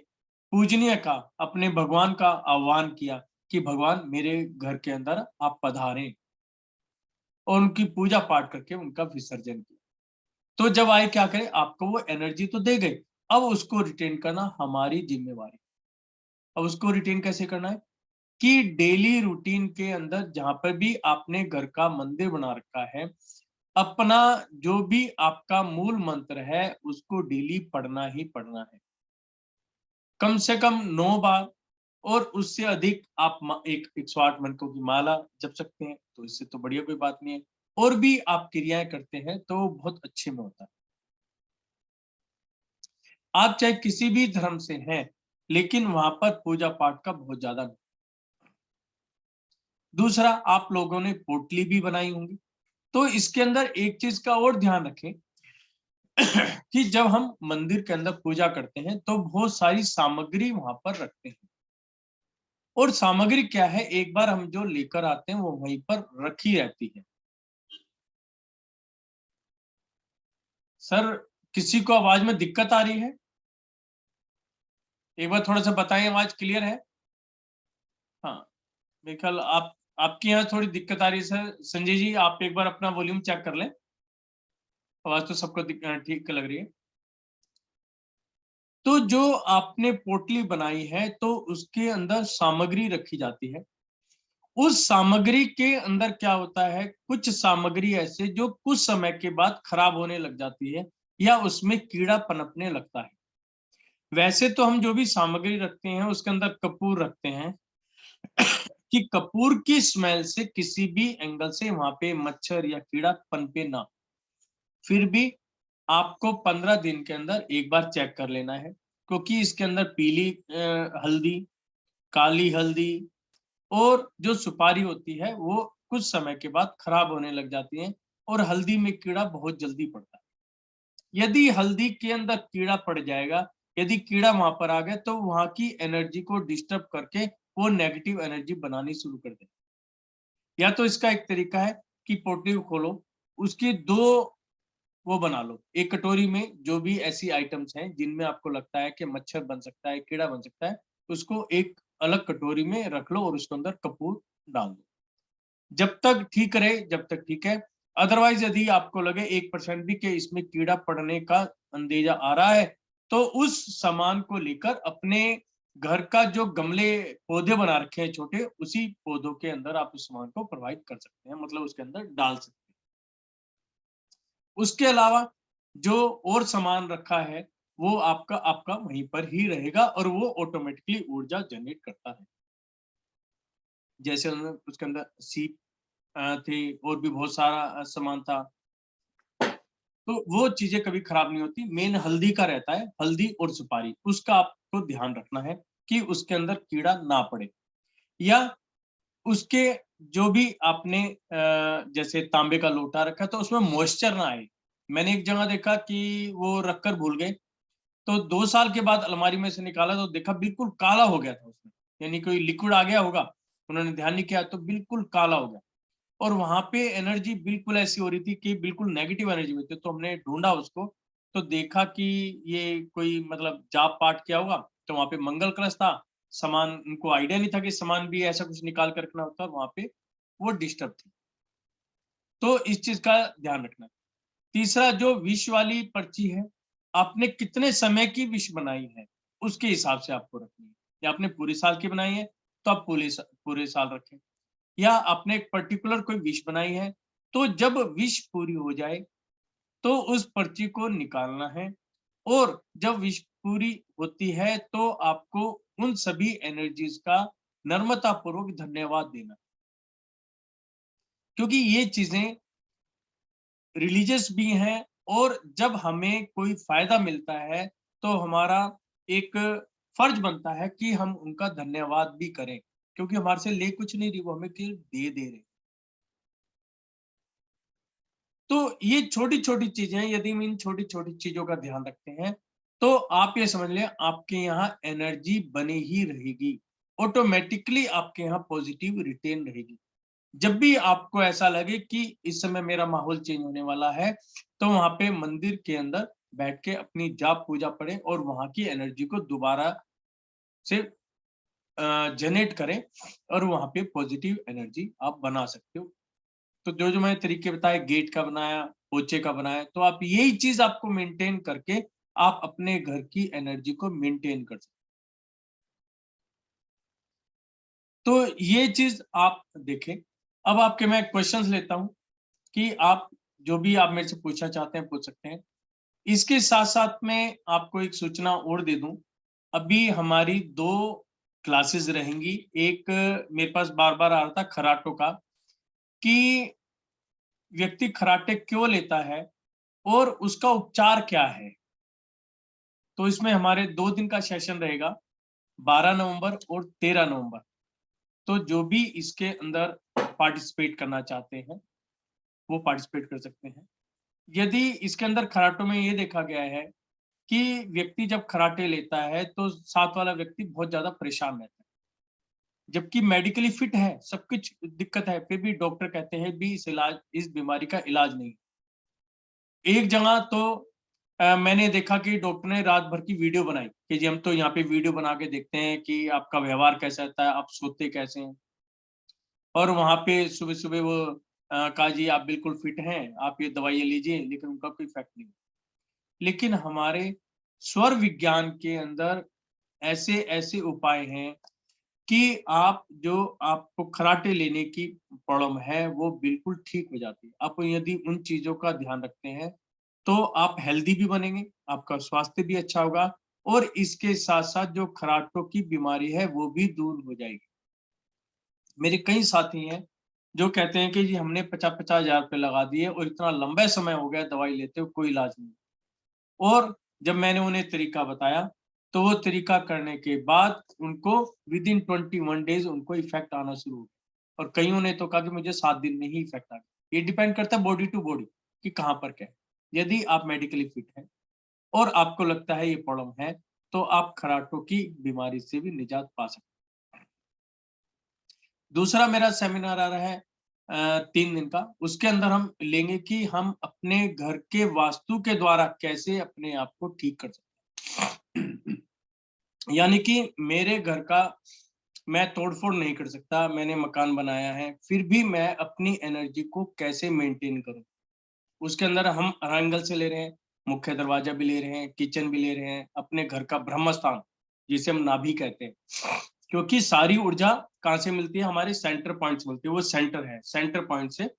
पूजनीय का, अपने भगवान का आह्वान किया कि भगवान मेरे घर के अंदर आप पधारें, और उनकी पूजा पाठ करके उनका विसर्जन किया। तो जब आए क्या करें, आपको वो एनर्जी तो दे गई, अब उसको रिटेन करना हमारी जिम्मेवारी। अब उसको रिटेन कैसे करना है कि डेली रूटीन के अंदर जहां पर भी आपने घर का मंदिर बना रखा है, अपना जो भी आपका मूल मंत्र है उसको डेली पढ़ना ही पढ़ना है, कम से कम 9 बार। और उससे अधिक आप एक 108 मंत्रों की माला जप सकते हैं, तो इससे तो बढ़िया कोई बात नहीं है। और भी आप क्रियाएं करते हैं तो बहुत अच्छे में होता है। आप चाहे किसी भी धर्म से हैं, लेकिन वहां पर पूजा पाठ का बहुत ज्यादा। दूसरा, आप लोगों ने पोटली भी बनाई होंगी, तो इसके अंदर एक चीज का और ध्यान रखें कि जब हम मंदिर के अंदर पूजा करते हैं तो बहुत सारी सामग्री वहां पर रखते हैं। और सामग्री क्या है, एक बार हम जो लेकर आते हैं वो वहीं पर रखी रहती है। सर, किसी को आवाज में दिक्कत आ रही है? एक बार थोड़ा सा बताएं, आवाज क्लियर है? हाँ, मेरे ख्याल आपके यहाँ थोड़ी दिक्कत आ रही है सर। संजय जी, आप एक बार अपना वॉल्यूम चेक कर लें। आवाज तो सबको ठीक लग रही है। तो जो आपने पोटली बनाई है तो उसके अंदर सामग्री रखी जाती है। उस सामग्री के अंदर क्या होता है, कुछ सामग्री ऐसे जो कुछ समय के बाद खराब होने लग जाती है या उसमें कीड़ा पनपने लगता है। वैसे तो हम जो भी सामग्री रखते हैं उसके अंदर कपूर रखते हैं कि कपूर की स्मेल से किसी भी एंगल से वहां पे मच्छर या कीड़ा पनपे ना। फिर भी आपको 15 दिन के अंदर एक बार चेक कर लेना है, क्योंकि इसके अंदर पीली हल्दी, काली हल्दी और जो सुपारी होती है वो कुछ समय के बाद खराब होने लग जाती है, और हल्दी में कीड़ा बहुत जल्दी पड़ता है। यदि हल्दी के अंदर कीड़ा पड़ जाएगा, यदि कीड़ा वहां पर आ गया तो वहां की एनर्जी को डिस्टर्ब करके वो नेगेटिव एनर्जी बनानी शुरू कर दे। या तो इसका एक तरीका है कि पोटली को खोलो, उसकी दो वो बना लो, एक कटोरी में जो भी ऐसी आइटम्स हैं जिनमें आपको लगता है कि मच्छर बन सकता है, कीड़ा बन सकता है, उसको एक अलग कटोरी में रख लो और उसके अंदर कपूर डाल दो। जब तक ठीक रहे जब तक ठीक है। अदरवाइज यदि आपको लगे 1% भी कि इसमें कीड़ा पड़ने का अंदेजा आ रहा है, तो उस सामान को लेकर अपने घर का जो गमले पौधे बना रखे हैं छोटे, उसी पौधों के अंदर आप उस सामान को प्रोवाइड कर सकते हैं, मतलब उसके अंदर डाल सकते हैं। उसके अलावा जो और सामान रखा है वो आपका आपका वहीं पर ही रहेगा और वो ऑटोमेटिकली ऊर्जा जनरेट करता है। जैसे उन्होंने उसके अंदर सीप थे और भी बहुत सारा सामान था, तो वो चीजें कभी खराब नहीं होती। मेन हल्दी का रहता है, हल्दी और सुपारी, उसका आपको ध्यान रखना है कि उसके अंदर कीड़ा ना पड़े, या उसके जो भी आपने जैसे तांबे का लोटा रखा तो उसमें मॉइस्चर ना आए। मैंने एक जगह देखा कि वो रखकर भूल गए, तो 2 साल के बाद अलमारी में से निकाला तो देखा बिल्कुल काला हो गया था उसमें, यानी कोई लिक्विड आ गया होगा, उन्होंने ध्यान नहीं किया तो बिल्कुल काला हो गया। और वहां पे एनर्जी बिल्कुल ऐसी हो रही थी कि बिल्कुल नेगेटिव एनर्जी में थी। तो हमने ढूंढा उसको, तो देखा कि ये कोई मतलब जाप पाठ किया होगा, तो वहां पे मंगल कलश था। सामान उनको आइडिया नहीं था कि सामान भी ऐसा कुछ निकाल कर रखना होता है, वहां पे वो डिस्टर्ब थी। तो इस चीज का ध्यान रखना। तीसरा, जो विष वाली पर्ची है आपने कितने समय की विश बनाई है, उसके हिसाब से आपको रखनी है। या आपने पूरे साल की बनाई है, तो आप पूरे साल रखें। या आपने एक पर्टिकुलर कोई विश बनाई है, तो जब विश पूरी हो जाए, तो उस पर्ची को निकालना है और जब विश पूरी होती है, तो आपको उन सभी एनर्जीज़ का नम्रतापूर्वक धन्यवाद देना। क्योंकि ये चीज़ें रिलीजियस भी हैं और जब हमें कोई फ़ायदा मिलता है, तो हमारा एक फ़र्ज़ बनता है कि हम उनका धन्यवाद भी करें, क्योंकि हमारे से ले कुछ नहीं रही, वो हमें केवल दे रहे हैं। तो ये छोटी-छोटी चीज़ें, यदि हम इन छोटी-छोटी चीज़ों का ध्यान रखते हैं, तो आप ये समझ लें आपके यहाँ एनर्जी बनी ही रहेगी। ऑटोमैटिकली आपके यहाँ पॉज़िटिव रिटेन रहेगी। जब भी आपको ऐसा लगे कि इस समय मेरा माहौल चेंज होने वाला है, तो वहाँ पे मंदिर के अंदर बैठ के अपनी जाप पूजा पढ़ें और वहाँ की एनर्जी को दोबारा से जनरेट करें और वहाँ पे पॉज़िटिव एनर्जी आप बना सकते हो। तो जो-जो मैंने तरीके बताए, गेट का बनाया, पोछे का बनाया, तो आप यही चीज़ आपको मेंटेन करके आप अपने घर की एनर्जी को मेंटेन कर सकते। तो ये चीज़ आप देखें। अब आपके मैं क्वेश्चंस लेता हूँ कि आप जो भी आप मेरे से पूछना चाहते हैं, पूछ सकते हैं। इसके साथ-साथ में आपको एक सूचना और दे दूँ, अभी हमारी 2 क्लासेस रहेंगी। एक मेरे पास बार-बार आ रहा था कराटे का, कि व्यक्ति कराटे क्यों लेता है और उसका उपचार क्या है? तो इसमें हमारे 2 दिन का सेशन रहेगा, 12 नवंबर और 13 नवंबर। तो जो भी इसके अंदर पार्टिसिपेट करना चाहते हैं, वो पार्टिसिपेट कर सकते हैं। यदि इसके अंदर कराटे में ये देखा गया है कि व्यक्ति जब कराटे लेता है, तो साथ वाला व्यक्ति बहुत ज़्यादा परेशान रहता है। जबकि मेडिकली फिट है, सब कुछ दिक्कत है, फिर भी डॉक्टर कहते हैं भी इस बीमारी का इलाज नहीं। एक जगह तो मैंने देखा कि डॉक्टर ने रात भर की वीडियो बनाई कि जी हम तो यहाँ पे वीडियो बना के देखते हैं कि आपका व्यवहार कैसा रहता है, आप सोते कैसे हैं? और वहाँ पे सुबह-सुबह वो कहा जी आप बिल्कुल फिट हैं, आप ये दवाइयाँ लीजिए, लेकिन उनका कोई इफ़ेक्ट नहीं। लेकिन हमारे स्वर विज्ञान के अंदर ऐसे-ऐसे उपाय हैं कि आप जो आपको खर्राटे लेने की प्रॉब्लम है, वो बिल्कुल ठीक हो जाती है। आप यदि उन चीज़ों का ध्यान रखते हैं, तो आप हेल्दी भी बनेंगे, आपका स्वास्थ्य भी अच्छा होगा और इसके साथ-साथ जो खर्राटों की बीमारी है, वो भी दूर हो जाएगी। मेरे कई साथी हैं, जो कहते हैं कि जी हमने 50-50 हज़ार रुपए लगा दिए और इतना लंबा समय हो गया दवाई लेते हुए, कोई इलाज नहीं। और जब मैंने उन्हें तरीका बताया, तो वो तरीका करने के बाद उनको विदिन 21 डेज़ उनको इफ़ेक्ट आना शुरू हो गया और कइयों ने तो कहा कि मुझे 7 दिन में ही इफ़ेक्ट आ गया। ये डिपेंड करता है बॉडी टू बॉडी कि कहाँ पर क्या है। यदि आप मेडिकली फिट हैं और आपको लगता है ये प्रॉब्लम है, तो आप खर्राटों की बीमारी से भी निजात पा सकते हैं। दूसरा मेरा सेमिनार आ रहा है 3 दिन का, उसके अंदर हम लेंगे कि हम अपने घर के वास्तु के द्वारा कैसे अपने आप को ठीक कर सकते हैं। यानी कि मेरे घर का मैं तोड़-फोड़ नहीं कर सकता, मैंने मकान बनाया है, फिर भी मैं अपनी एनर्जी को कैसे मेंटेन करूँ? उसके अंदर हम हर एंगल से ले रहे हैं, मुख्य दरवाज़ा भी ले रहे हैं, किचन भी ले रहे हैं, अपने घर का ब्रह्म स्थान, जिसे हम नाभि कहते हैं। क्योंकि सारी ऊर्जा कहाँ से मिलती है? हमारे सेंटर पॉइंट से मिलती है, वो सेंटर है। सेंटर पॉइंट से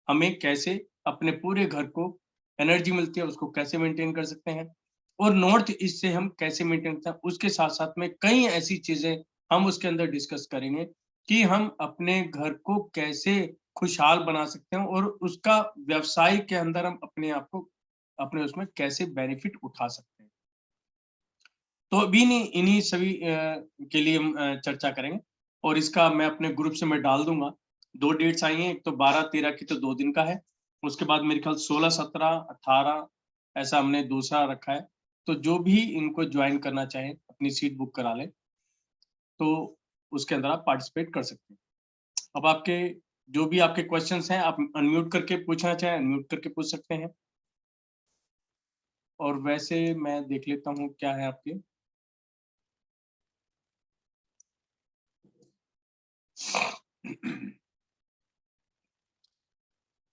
हमें कैसे अपने पूरे घर को एनर्जी मिलती है, उसको कैसे मेंटेन कर सकते हैं और नॉर्थ ईस्ट से हम कैसे मेंटेन करते हैं, उसके साथ-साथ में कई ऐसी चीज़ें हम उसके अंदर डिस्कस करेंगे कि हम अपने घर को कैसे खुशहाल बना सकते हैं और उसका व्यवसाय के अंदर हम अपने आप को अपने उसमें कैसे बेनिफिट उठा सकते हैं। तो अभी इन्हीं इन्हीं सभी के लिए हम चर्चा करेंगे और इसका मैं अपने ग्रुप से मैं डाल दूँगा। 2 डेट्स आई हैं, एक तो 12-13 की तो 2 दिन का है। उसके बाद मेरे ख्याल 16, 17, 18 ऐसा हमने दूसरा रखा है। तो जो भी इनको जॉइन करना चाहें, अपनी सीट बुक करा लें, तो उसके अंदर आप पार्टिसिपेट कर सकते हैं। अब आपके जो भी आपके क्वेश्चन्स हैं, आप अनम्यूट करके पूछना चाहें, अनम्यूट करके पूछ सकते हैं और वैसे मैं देख लेता हूँ क्या है आपके।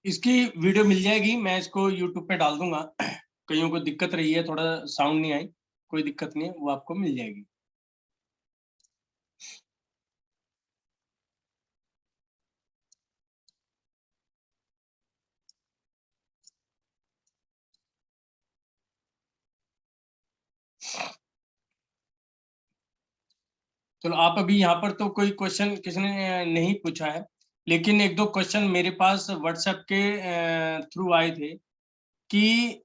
इसकी वीडियो मिल जाएगी, मैं इसको यूट्यूब पे डाल दूँगा। कईयों को दिक्कत रही है, थोड़ा साउंड नहीं आई, कोई दिक्कत नहीं है, वो आपको मिल जाएगी। चलो, आप अभी यहाँ पर तो कोई क्वेश्चन किसी ने नहीं पूछा है, लेकिन एक दो क्वेश्चन मेरे पास व्हाट्सएप के थ्रू आए थे कि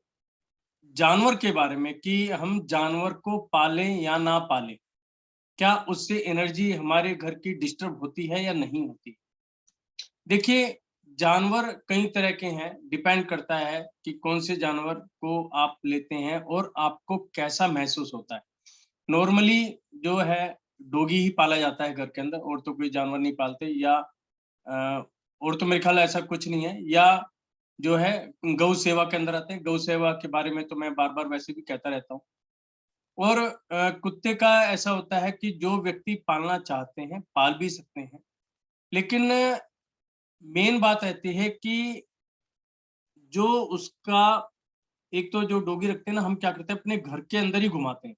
जानवर के बारे में, कि हम जानवर को पालें या ना पालें, क्या उससे एनर्जी हमारे घर की डिस्टर्ब होती है या नहीं होती। देखिए, जानवर कई तरह के हैं, डिपेंड करता है कि कौन से जानवर को आप लेते हैं और आपको कैसा महसूस होता है। नॉर्मली जो है डॉगी ही पाला जाता है घर के अंदर, और तो कोई जानवर नहीं पालते, या और तो मेरे ख्याल ऐसा कुछ नहीं है, या जो है गौ सेवा के अंदर आते हैं। गौ सेवा के बारे में तो मैं बार-बार वैसे भी कहता रहता हूँ। और कुत्ते का ऐसा होता है कि जो व्यक्ति पालना चाहते हैं, पाल भी सकते हैं। लेकिन मेन बात रहती है कि जो उसका, एक तो जो डॉगी रखते हैं ना, हम क्या करते हैं अपने घर के अंदर ही घुमाते हैं,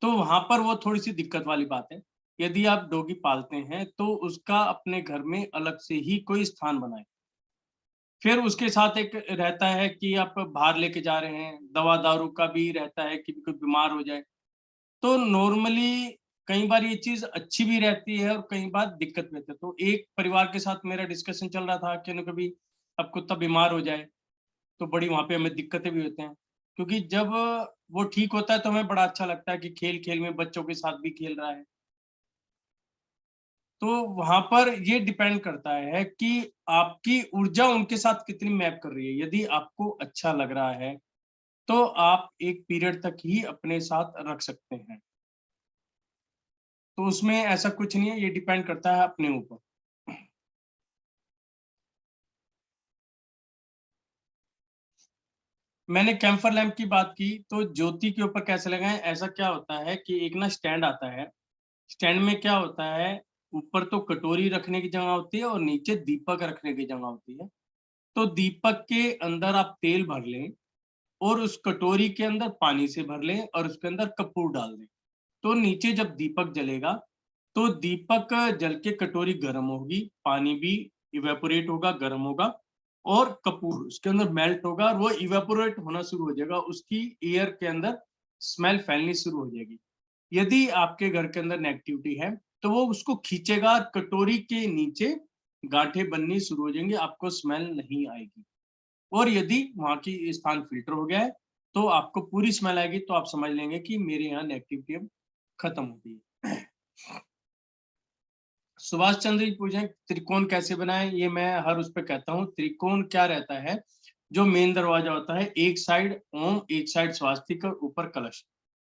तो वहाँ पर वो थोड़ी-सी दिक्कत वाली बात है। यदि आप डॉगी पालते हैं, तो उसका अपने घर में अलग से ही कोई स्थान बनाएँ। फिर उसके साथ एक रहता है कि आप बाहर लेके जा रहे हैं, दवा-दारू का भी रहता है कि कोई बीमार हो जाए। तो नॉर्मली कई बार ये चीज़ अच्छी भी रहती है और कई बार दिक्कत भी होती है। तो एक परिवार के साथ मेरा डिस्कशन चल रहा था कि ना कभी अब कुत्ता बीमार हो जाए, तो बड़ी वहाँ पे हमें दिक्कतें भी होते हैं। क्योंकि जब वो ठीक होता है तो हमें बड़ा अच्छा लगता है कि खेल-खेल में बच्चों के साथ भी खेल रहा है। तो वहाँ पर ये डिपेंड करता है कि आपकी ऊर्जा उनके साथ कितनी मैप कर रही है। यदि आपको अच्छा लग रहा है, तो आप एक पीरियड तक ही अपने साथ रख सकते हैं। तो उसमें ऐसा कुछ नहीं है, ये डिपेंड करता है अपने ऊपर। मैंने कैम्फर लैंप की बात की, तो ज्योति के ऊपर कैसे लगाएँ? ऐसा क्या होता है कि एक ना स्टैंड आता है, स्टैंड में क्या होता है, ऊपर तो कटोरी रखने की जगह होती है और नीचे दीपक रखने की जगह होती है। तो दीपक के अंदर आप तेल भर लें और उस कटोरी के अंदर पानी से भर लें और उसके अंदर कपूर डाल दें। तो नीचे जब दीपक जलेगा, तो दीपक जल के कटोरी गर्म होगी, पानी भी इवेपोरेट होगा, गर्म होगा, और कपूर उसके अंदर मेल्ट होगा और वो इवेपोरेट होना शुरू हो जाएगा। उसकी एयर के अंदर स्मेल फैलनी शुरू हो जाएगी। यदि आपके घर के अंदर नेगेटिविटी है, तो वो उसको खींचेगा और कटोरी के नीचे गांठें बननी शुरू हो जाएंगी, आपको स्मेल नहीं आएगी। और यदि वहाँ की स्थान फ़िल्टर हो गया है, तो आपको पूरी स्मेल आएगी, तो आप समझ लेंगे कि मेरे यहाँ नेगेटिविटी अब खत्म हो गई है। सुभाष चंद्र जी पूछें त्रिकोण कैसे बनाएँ? ये मैं हर उस पे कहता हूँ। त्रिकोण क्या रहता है, जो मेन दरवाज़ा होता है, एक साइड ओम, एक साइड स्वास्तिक और ऊपर कलश।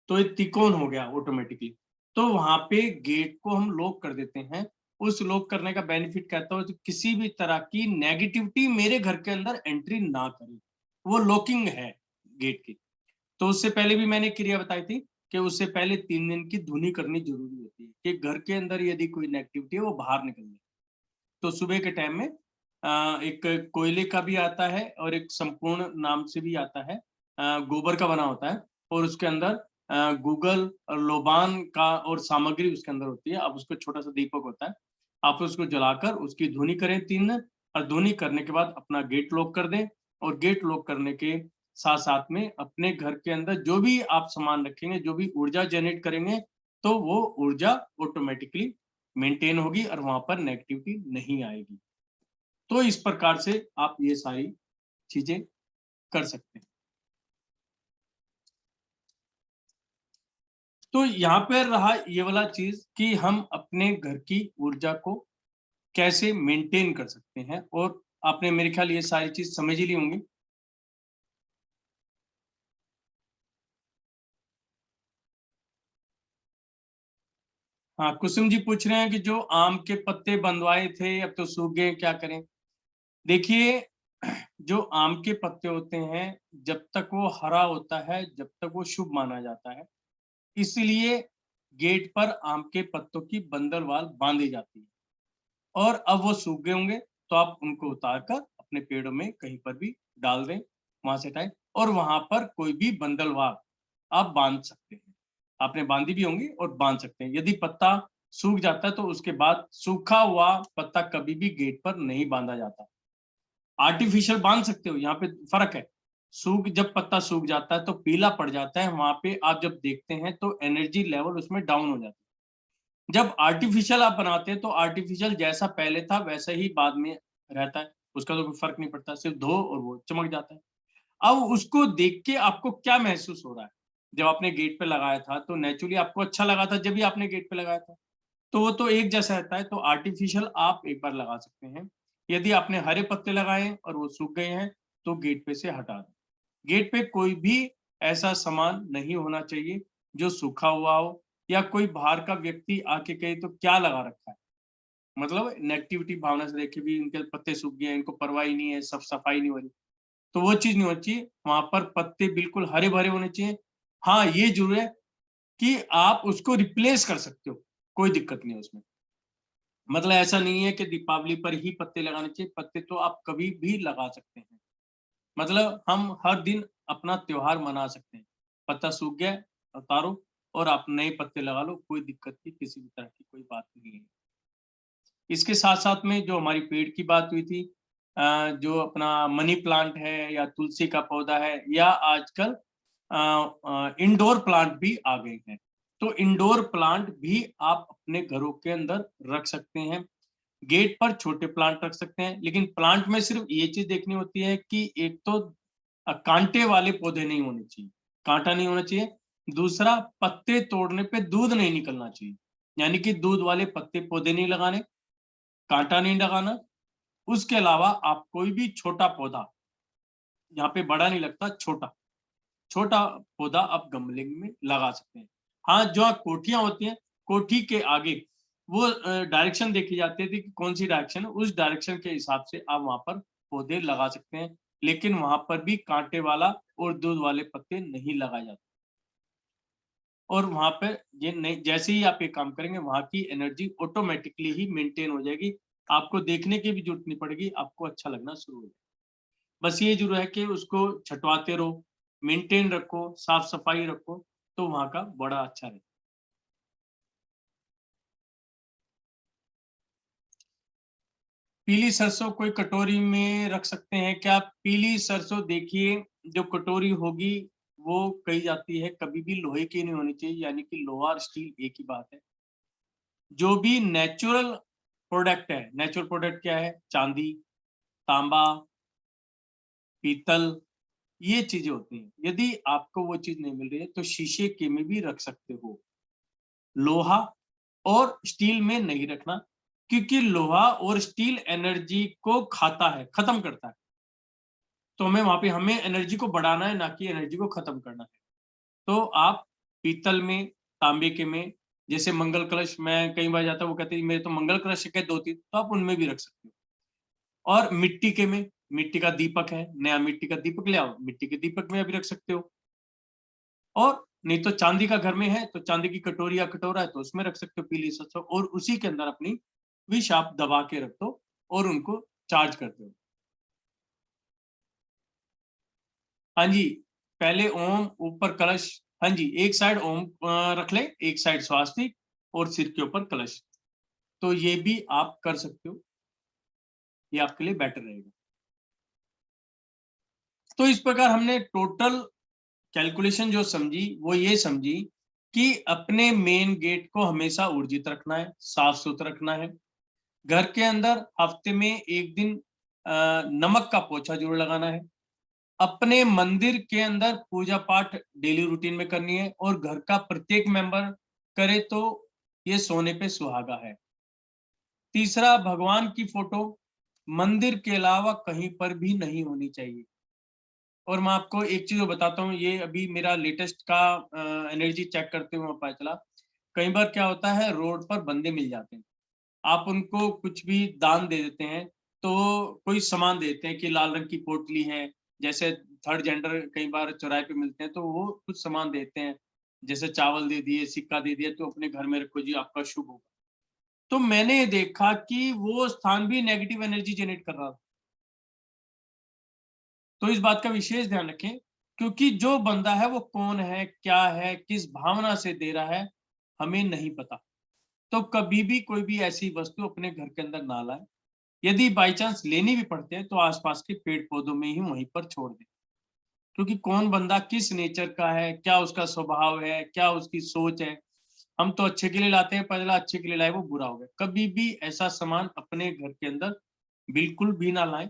तो ये त्रिकोण हो गया ऑटोमैटिकली। तो वहाँ पे गेट को हम लॉक कर देते हैं। उस लॉक करने का बेनिफिट कहता हूँ, तो किसी भी तरह की नेगेटिविटी मेरे घर के अंदर एंट्री ना करे। वो लॉकिंग है गेट की। तो उससे पहले भी मैंने क्रिया बताई थी कि उससे पहले 3 दिन की धुनी करनी ज़रूरी होती है, कि घर के अंदर यदि कोई नेगेटिविटी है वो बाहर निकल जाए। तो सुबह के टाइम में एक कोयले का भी आता है और एक संपूर्ण नाम से भी आता है, गोबर का बना होता है और उसके अंदर गूगल और लोबान का और सामग्री उसके अंदर होती है। अब उसको छोटा-सा दीपक होता है, आप उसको जलाकर उसकी धुनी करें 3 दिन, और धुनी करने के बाद अपना गेट लॉक कर दें, और गेट लॉक करने के साथ-साथ में अपने घर के अंदर जो भी आप सामान रखेंगे, जो भी ऊर्जा जनरेट करेंगे, तो वो ऊर्जा ऑटोमैटिकली मेंटेन होगी और वहाँ पर नेगेटिविटी नहीं आएगी। तो इस प्रकार से आप ये सारी चीज़ें कर सकते हैं। तो यहाँ पे रहा ये वाला चीज़ कि हम अपने घर की ऊर्जा को कैसे मेंटेन कर सकते हैं, और आपने मेरे ख्याल ये सारी चीज़ समझ ही ली होंगी। हाँ, कुसुम जी पूछ रहे हैं कि जो आम के पत्ते बंधवाए थे अब तो सूख गए, क्या करें? देखिए, जो आम के पत्ते होते हैं, जब तक वो हरा होता है, जब तक वो शुभ माना जाता है। इसलिए गेट पर आम के पत्तों की बंदरवाल बांधी जाती है, और अब वो सूख गए होंगे, तो आप उनको उतार कर अपने पेड़ों में कहीं पर भी डाल दें। वहां से हटाए और वहां पर कोई भी बंदलवार आप बांध सकते हैं। आपने बांधी भी होंगी और बांध सकते हैं। यदि पत्ता सूख जाता है तो उसके बाद सूखा हुआ पत्ता कभी भी गेट पर नहीं बांधा जाता। आर्टिफिशियल बांध सकते हो, यहाँ पे फर्क है। जब पत्ता सूख जाता है तो पीला पड़ जाता है, वहां पे आप जब देखते हैं तो एनर्जी लेवल उसमें डाउन हो जाता है। जब आर्टिफिशियल आप बनाते हैं तो आर्टिफिशियल जैसा पहले था वैसा ही बाद में रहता है, उसका तो कोई फर्क नहीं पड़ता, सिर्फ धो और वो चमक जाता है। अब उसको देख के आपको क्या महसूस हो रहा है? जब आपने गेट पे लगाया था तो नेचुरली आपको अच्छा लगा था जब भी आपने गेट पे लगाया था, तो वो तो एक जैसा रहता है। तो आर्टिफिशियल आप एक बार लगा सकते हैं। यदि आपने हरे पत्ते लगाए और वो सूख गए हैं तो गेट पे से हटा दें। गेट पे कोई भी ऐसा सामान नहीं होना चाहिए जो सूखा हुआ हो या कोई बाहर का व्यक्ति आके कहे तो क्या लगा रखा है, मतलब नेगेटिविटी भावना से देखे भी इनके पत्ते सूख गए, इनको परवाह ही नहीं है, सब सफाई नहीं हो रही, तो वो चीज नहीं होनी चाहिए। वहां पर पत्ते बिल्कुल हरे भरे होने चाहिए। हाँ, ये जरूर है कि आप उसको रिप्लेस कर सकते हो, कोई दिक्कत नहीं है उसमें। मतलब ऐसा नहीं है कि दीपावली पर ही पत्ते लगाने चाहिए, पत्ते तो आप कभी भी लगा सकते हैं। मतलब हम हर दिन अपना त्योहार मना सकते हैं। पत्ता सूख गया, उतारो और आप नए पत्ते लगा लो, कोई दिक्कत की किसी भी तरह की कोई बात नहीं है। इसके साथ-साथ में जो हमारी पेड़ की बात हुई थी, जो अपना मनी प्लांट है या तुलसी का पौधा है या आजकल इंडोर प्लांट भी आ गए हैं। तो इंडोर प्लांट भी आप अपने घरों के अंदर रख सकते हैं। गेट पर छोटे प्लांट रख सकते हैं, लेकिन प्लांट में सिर्फ ये चीज देखनी होती है कि एक तो कांटे वाले पौधे नहीं होने चाहिए, कांटा नहीं होना चाहिए। दूसरा, पत्ते तोड़ने पे दूध नहीं निकलना चाहिए, यानी कि दूध वाले पत्ते पौधे नहीं लगाने, कांटा नहीं लगाना। उसके अलावा आप कोई भी छोटा पौधा, यहाँ पे बड़ा नहीं लगता, छोटा छोटा पौधा आप गमले में लगा सकते हैं। हाँ, जो कोठियां होती हैं, कोठी के आगे वो डायरेक्शन देखी जाती थी कि कौन सी डायरेक्शन है, उस डायरेक्शन के हिसाब से आप वहां पर पौधे लगा सकते हैं, लेकिन वहां पर भी कांटे वाला और दूध वाले पत्ते नहीं लगाए जाते। और वहां पे ये नहीं, जैसे ही आप ये काम करेंगे वहां की एनर्जी ऑटोमेटिकली ही मेंटेन हो जाएगी। आपको देखने की भी जरूरत नहीं पड़ेगी, आपको अच्छा लगना शुरू हो जाएगा। बस ये जरूर है कि उसको छटवाते रहो, मेंटेन रखो, साफ सफाई रखो, तो वहां का बड़ा अच्छा रहेगा। पीली सरसों कोई कटोरी में रख सकते हैं क्या? पीली सरसों देखिए, जो कटोरी होगी वो कही जाती है कभी भी लोहे की नहीं होनी चाहिए, यानी कि लोहा और स्टील एक ही बात है। जो भी नेचुरल प्रोडक्ट है, नेचुरल प्रोडक्ट क्या है? चांदी, तांबा, पीतल, ये चीजें होती हैं। यदि आपको वो चीज नहीं मिल रही है तो शीशे के में भी रख सकते हो। लोहा और स्टील में नहीं रखना, क्योंकि लोहा और स्टील एनर्जी को खाता है, खत्म करता है। तो हमें वहां पे हमें एनर्जी को बढ़ाना है, ना कि एनर्जी को खत्म करना है। तो आप पीतल में, तांबे के में, जैसे मंगल कलश, मैं कई बार जाता हूँ, वो कहते हैं मेरे तो मंगल कलश है दो तीन, तो आप उनमें भी रख सकते हो। और मिट्टी के में, मिट्टी का दीपक है, नया मिट्टी का दीपक ले आओ, मिट्टी के दीपक में भी रख सकते हो। और नहीं तो चांदी का घर में है तो चांदी की कटोरी या कटोरा है तो उसमें रख सकते हो पीली सरसों, और उसी के अंदर अपनी विष आप दबा के रख दो और उनको चार्ज कर दो। हाँ जी, पहले ओम, ऊपर कलश। हाँ जी, एक साइड ओम रख ले, एक साइड स्वास्तिक और सिर के ऊपर कलश। तो ये भी आप कर सकते हो, ये आपके लिए बेटर रहेगा। तो इस प्रकार हमने टोटल कैलकुलेशन जो समझी वो ये समझी कि अपने मेन गेट को हमेशा ऊर्जित रखना है, साफ सुथरा रखना है। घर के अंदर हफ्ते में एक दिन नमक का पोछा जरूर लगाना है। अपने मंदिर के अंदर पूजा पाठ डेली रूटीन में करनी है, और घर का प्रत्येक मेंबर करे तो ये सोने पे सुहागा है। तीसरा, भगवान की फोटो मंदिर के अलावा कहीं पर भी नहीं होनी चाहिए। और मैं आपको एक चीज बताता हूँ, ये अभी मेरा लेटेस्ट का एनर्जी चेक करते हुए पता चला। कई बार क्या होता है, रोड पर बंदे मिल जाते हैं, आप उनको कुछ भी दान दे देते हैं, तो कोई सामान देते हैं कि लाल रंग की पोटली है, जैसे थर्ड जेंडर कई बार चौराहे पे मिलते हैं तो वो कुछ सामान देते हैं, जैसे चावल दे दिए, सिक्का दे दिया, तो अपने घर में रखो जी, आपका शुभ होगा। तो मैंने देखा कि वो स्थान भी नेगेटिव एनर्जी जनरेट कर रहा था। तो इस बात का विशेष ध्यान रखें, क्योंकि जो बंदा है वो कौन है, क्या है, किस भावना से दे रहा है, हमें नहीं पता। तो कभी भी कोई भी ऐसी वस्तु अपने घर के अंदर ना लाए। यदि बाई चांस लेनी भी पड़ते हैं तो आसपास के पेड़ पौधों में ही वहीं पर छोड़ दें। क्योंकि कौन बंदा किस नेचर का है, क्या उसका स्वभाव है, क्या उसकी सोच है। हम तो अच्छे के लिए लाते हैं, पहला अच्छे के लिए लाए वो बुरा हो गया। कभी भी ऐसा सामान अपने घर के अंदर बिल्कुल भी ना लाएं।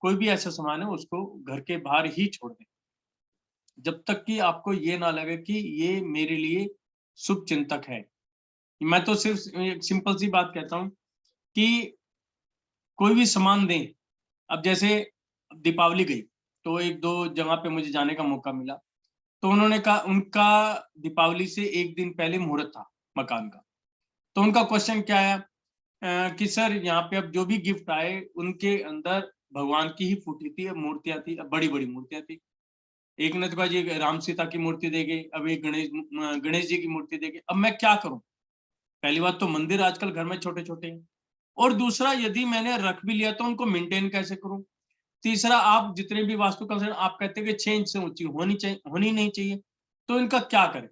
कोई भी ऐसा सामान है उसको घर के बाहर ही छोड़ दें, जब तक कि आपको ये ना लगे कि ये मेरे लिए शुभ चिंतक है। मैं तो सिर्फ एक सिंपल सी बात कहता हूँ कि कोई भी सामान दें। अब जैसे दीपावली गई, तो 1-2 जगह पे मुझे जाने का मौका मिला। तो उन्होंने कहा उनका दीपावली से 1 दिन पहले मुहूर्त था मकान का। तो उनका क्वेश्चन क्या आया कि सर यहाँ पे अब जो भी गिफ्ट आए उनके अंदर भगवान की ही फूटी थी, मूर्तियाँ थी, बड़ी-बड़ी मूर्तियाँ थी। एक ने तो कहा जी राम सीता की मूर्ति दे गए, अब एक गणेश जी की मूर्ति दे गए। अब मैं क्या करूँ? पहली बात तो मंदिर आजकल घर में छोटे-छोटे हैं, और दूसरा यदि मैंने रख भी लिया तो उनको मेंटेन कैसे करूँ? तीसरा, आप जितने भी वास्तुकला आप कहते हैं कि 6 इंच से ऊँची होनी नहीं चाहिए, तो इनका क्या करें?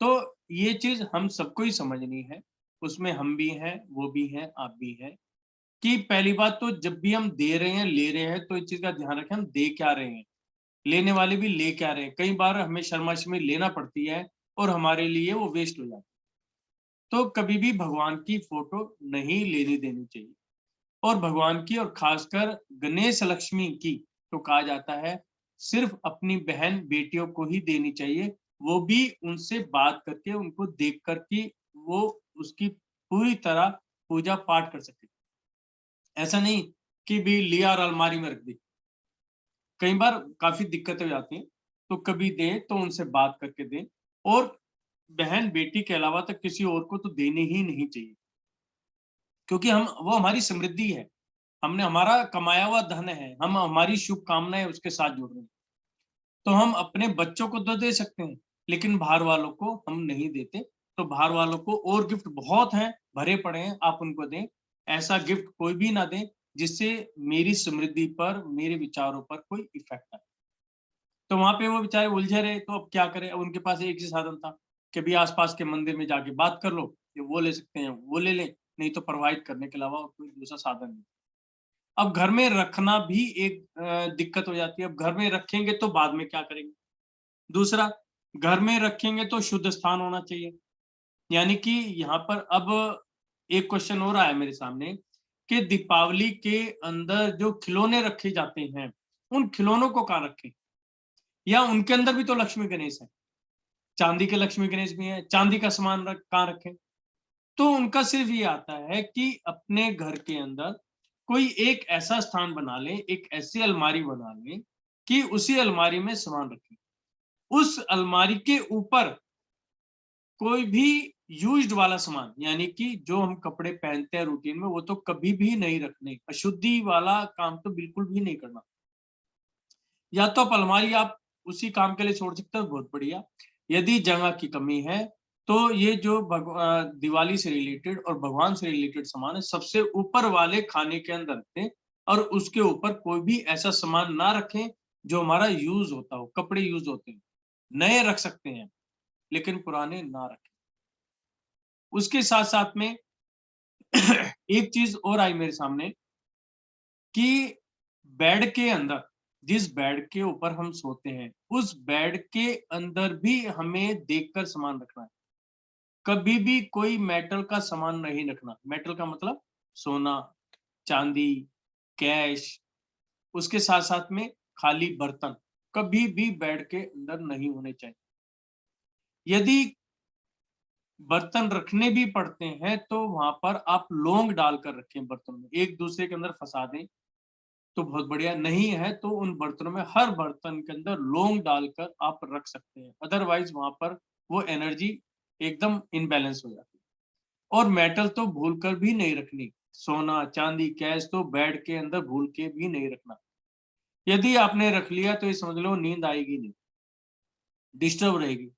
तो ये चीज़ हम सबको ही समझनी है, उसमें हम भी हैं, वो भी हैं, आप भी हैं, कि पहली बात तो जब भी हम दे रहे हैं, ले रहे हैं, तो इस चीज़ का ध्यान रखें हम दे क्या रहे हैं, लेने वाले भी ले क्या रहे हैं। कई बार हमें शर्माशी में लेना पड़ती है और हमारे लिए वो वेस्ट हो जाता है। तो कभी भी भगवान की फ़ोटो नहीं लेनी देनी चाहिए। और भगवान की और खासकर गणेश लक्ष्मी की तो कहा जाता है सिर्फ अपनी बहन बेटियों को ही देनी चाहिए, वो भी उनसे बात करके उनको देख कर कि वो उसकी पूरी तरह पूजा पाठ कर सके। ऐसा नहीं कि भी लिया और अलमारी में रख दी। कई बार काफी दिक्कतें हो जाती हैं, तो कभी दें तो उनसे बात करके दें, और बहन बेटी के अलावा तो किसी और को तो देनी ही नहीं चाहिए, क्योंकि हम वो हमारी समृद्धि है। हमने हमारा कमाया हुआ धन है, हम हमारी शुभकामनाएँ उसके साथ जुड़ रहे हैं। तो हम अपने बच्चों को तो दे सकते हैं, लेकिन बाहर वालों को हम नहीं देते। तो बाहर वालों को और गिफ्ट बहुत हैं, भरे पड़े हैं, आप उनको दें। ऐसा गिफ्ट कोई भी ना दें, जिससे मेरी समृद्धि पर, मेरे विचारों पर कोई इफ़ेक्ट आए। तो वहाँ पे वो बेचारे उलझे रहे, तो अब क्या करें? अब उनके पास एक ही साधन था कि भई आस-पास के मंदिर में जाके बात कर लो, ये वो ले सकते हैं, वो ले लें, नहीं तो प्रोवाइड करने के अलावा और कोई दूसरा साधन नहीं। अब घर में रखना भी एक दिक्कत हो जाती है। अब घर में रखेंगे तो बाद में क्या करेंगे? दूसरा, घर में रखेंगे तो शुद्ध स्थान होना चाहिए। यानी कि यहाँ पर अब एक क्वेश्चन और आया मेरे सामने कि दीपावली के अंदर जो खिलौने रखे जाते हैं, उन खिलौनों को कहाँ रखें? या उनके अंदर भी तो लक्ष्मी गणेश हैं। चांदी के लक्ष्मी गणेश भी हैं, चांदी का सामान कहाँ रखें? तो उनका सिर्फ ये आता है कि अपने घर के अंदर कोई एक ऐसा स्थान बना लें, एक ऐसी अलमारी बना लें कि उसी अलमारी में सामान रखें। उस अलमारी के ऊपर कोई भी यूज्ड वाला सामान, यानी कि जो हम कपड़े पहनते हैं रूटीन में, वो तो कभी भी नहीं रखने। अशुद्धि वाला काम तो बिल्कुल भी नहीं करना। या तो आप अलमारी आप उसी काम के लिए छोड़ सकते हो, बहुत बढ़िया। यदि जगह की कमी है, तो ये जो दिवाली से रिलेटेड और भगवान से रिलेटेड सामान है, सबसे ऊपर वाले खाने के अंदर रखें, और उसके ऊपर कोई भी ऐसा सामान ना रखें, जो हमारा यूज़ होता हो, कपड़े यूज़ होते हैं। नए रख सकते हैं, लेकिन पुराने ना रखें। उसके साथ-साथ में एक चीज़ और आई मेरे सामने कि बेड के अंदर, जिस बेड के ऊपर हम सोते हैं, उस बेड के अंदर भी हमें देखकर सामान रखना है। कभी भी कोई मेटल का सामान नहीं रखना। मेटल का मतलब सोना, चांदी, कैश, उसके साथ-साथ में खाली बर्तन, कभी भी बेड के अंदर नहीं होने चाहिए। यदि बर्तन रखने भी पड़ते हैं, तो वहाँ पर आप लौंग डालकर रखें बर्तन में, एक-दूसरे के अंदर फँसा दें तो बहुत बढ़िया, नहीं है तो उन बर्तनों में, हर बर्तन के अंदर लौंग डालकर आप रख सकते हैं। अदरवाइज़ वहाँ पर वो एनर्जी एकदम इम्बैलेंस हो जाती है। और मेटल तो भूलकर भी नहीं रखनी। सोना, चांदी, कैश तो बेड के अंदर भूल के भी नहीं रखना। यदि आपने रख लिया तो ये समझ लो नींद आएगी नहीं, डिस्टर्ब रहेगी।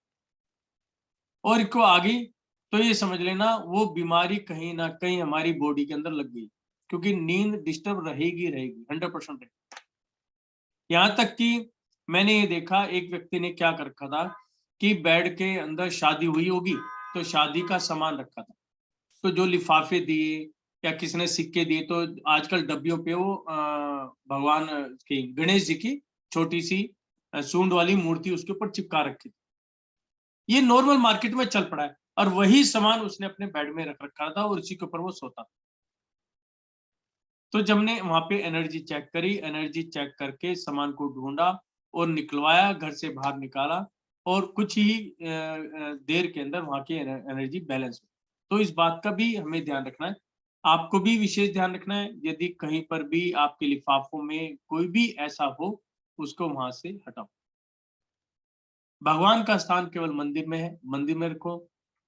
और इसको आ गई तो ये समझ लेना वो बीमारी कहीं न कहीं हमारी बॉडी के अंदर लग गई। क्योंकि नींद डिस्टर्ब रहेगी, रहेगी, 100% रहेगी। यहाँ तक कि मैंने ये देखा, एक व्यक्ति ने क्या कर रखा था कि बेड के अंदर शादी हुई होगी, तो शादी का सामान रखा था। तो जो लिफाफे दिए या किसी ने सिक्के दिए, तो आजकल डब्बियों पे वो भगवान की, गणेश जी की छोटी सी सूंड वाली मूर्ति उसके ऊपर चिपका रखी थी। ये नॉर्मल मार्केट में चल पड़ा है, और वही सामान उसने अपने बेड में रख रखा था और उसी के ऊपर वो सोता था। तो जब हमने वहां पे एनर्जी चेक करी, एनर्जी चेक करके सामान को ढूंढा और निकलवाया, घर से बाहर निकाला, और कुछ ही देर के अंदर वहां की एनर्जी बैलेंस हो। तो इस बात का भी हमें ध्यान रखना है, आपको भी विशेष ध्यान रखना है। यदि कहीं पर भी आपके लिफाफों में कोई भी ऐसा हो, उसको वहां से हटाओ। भगवान का स्थान केवल मंदिर में है, मंदिर में रखो।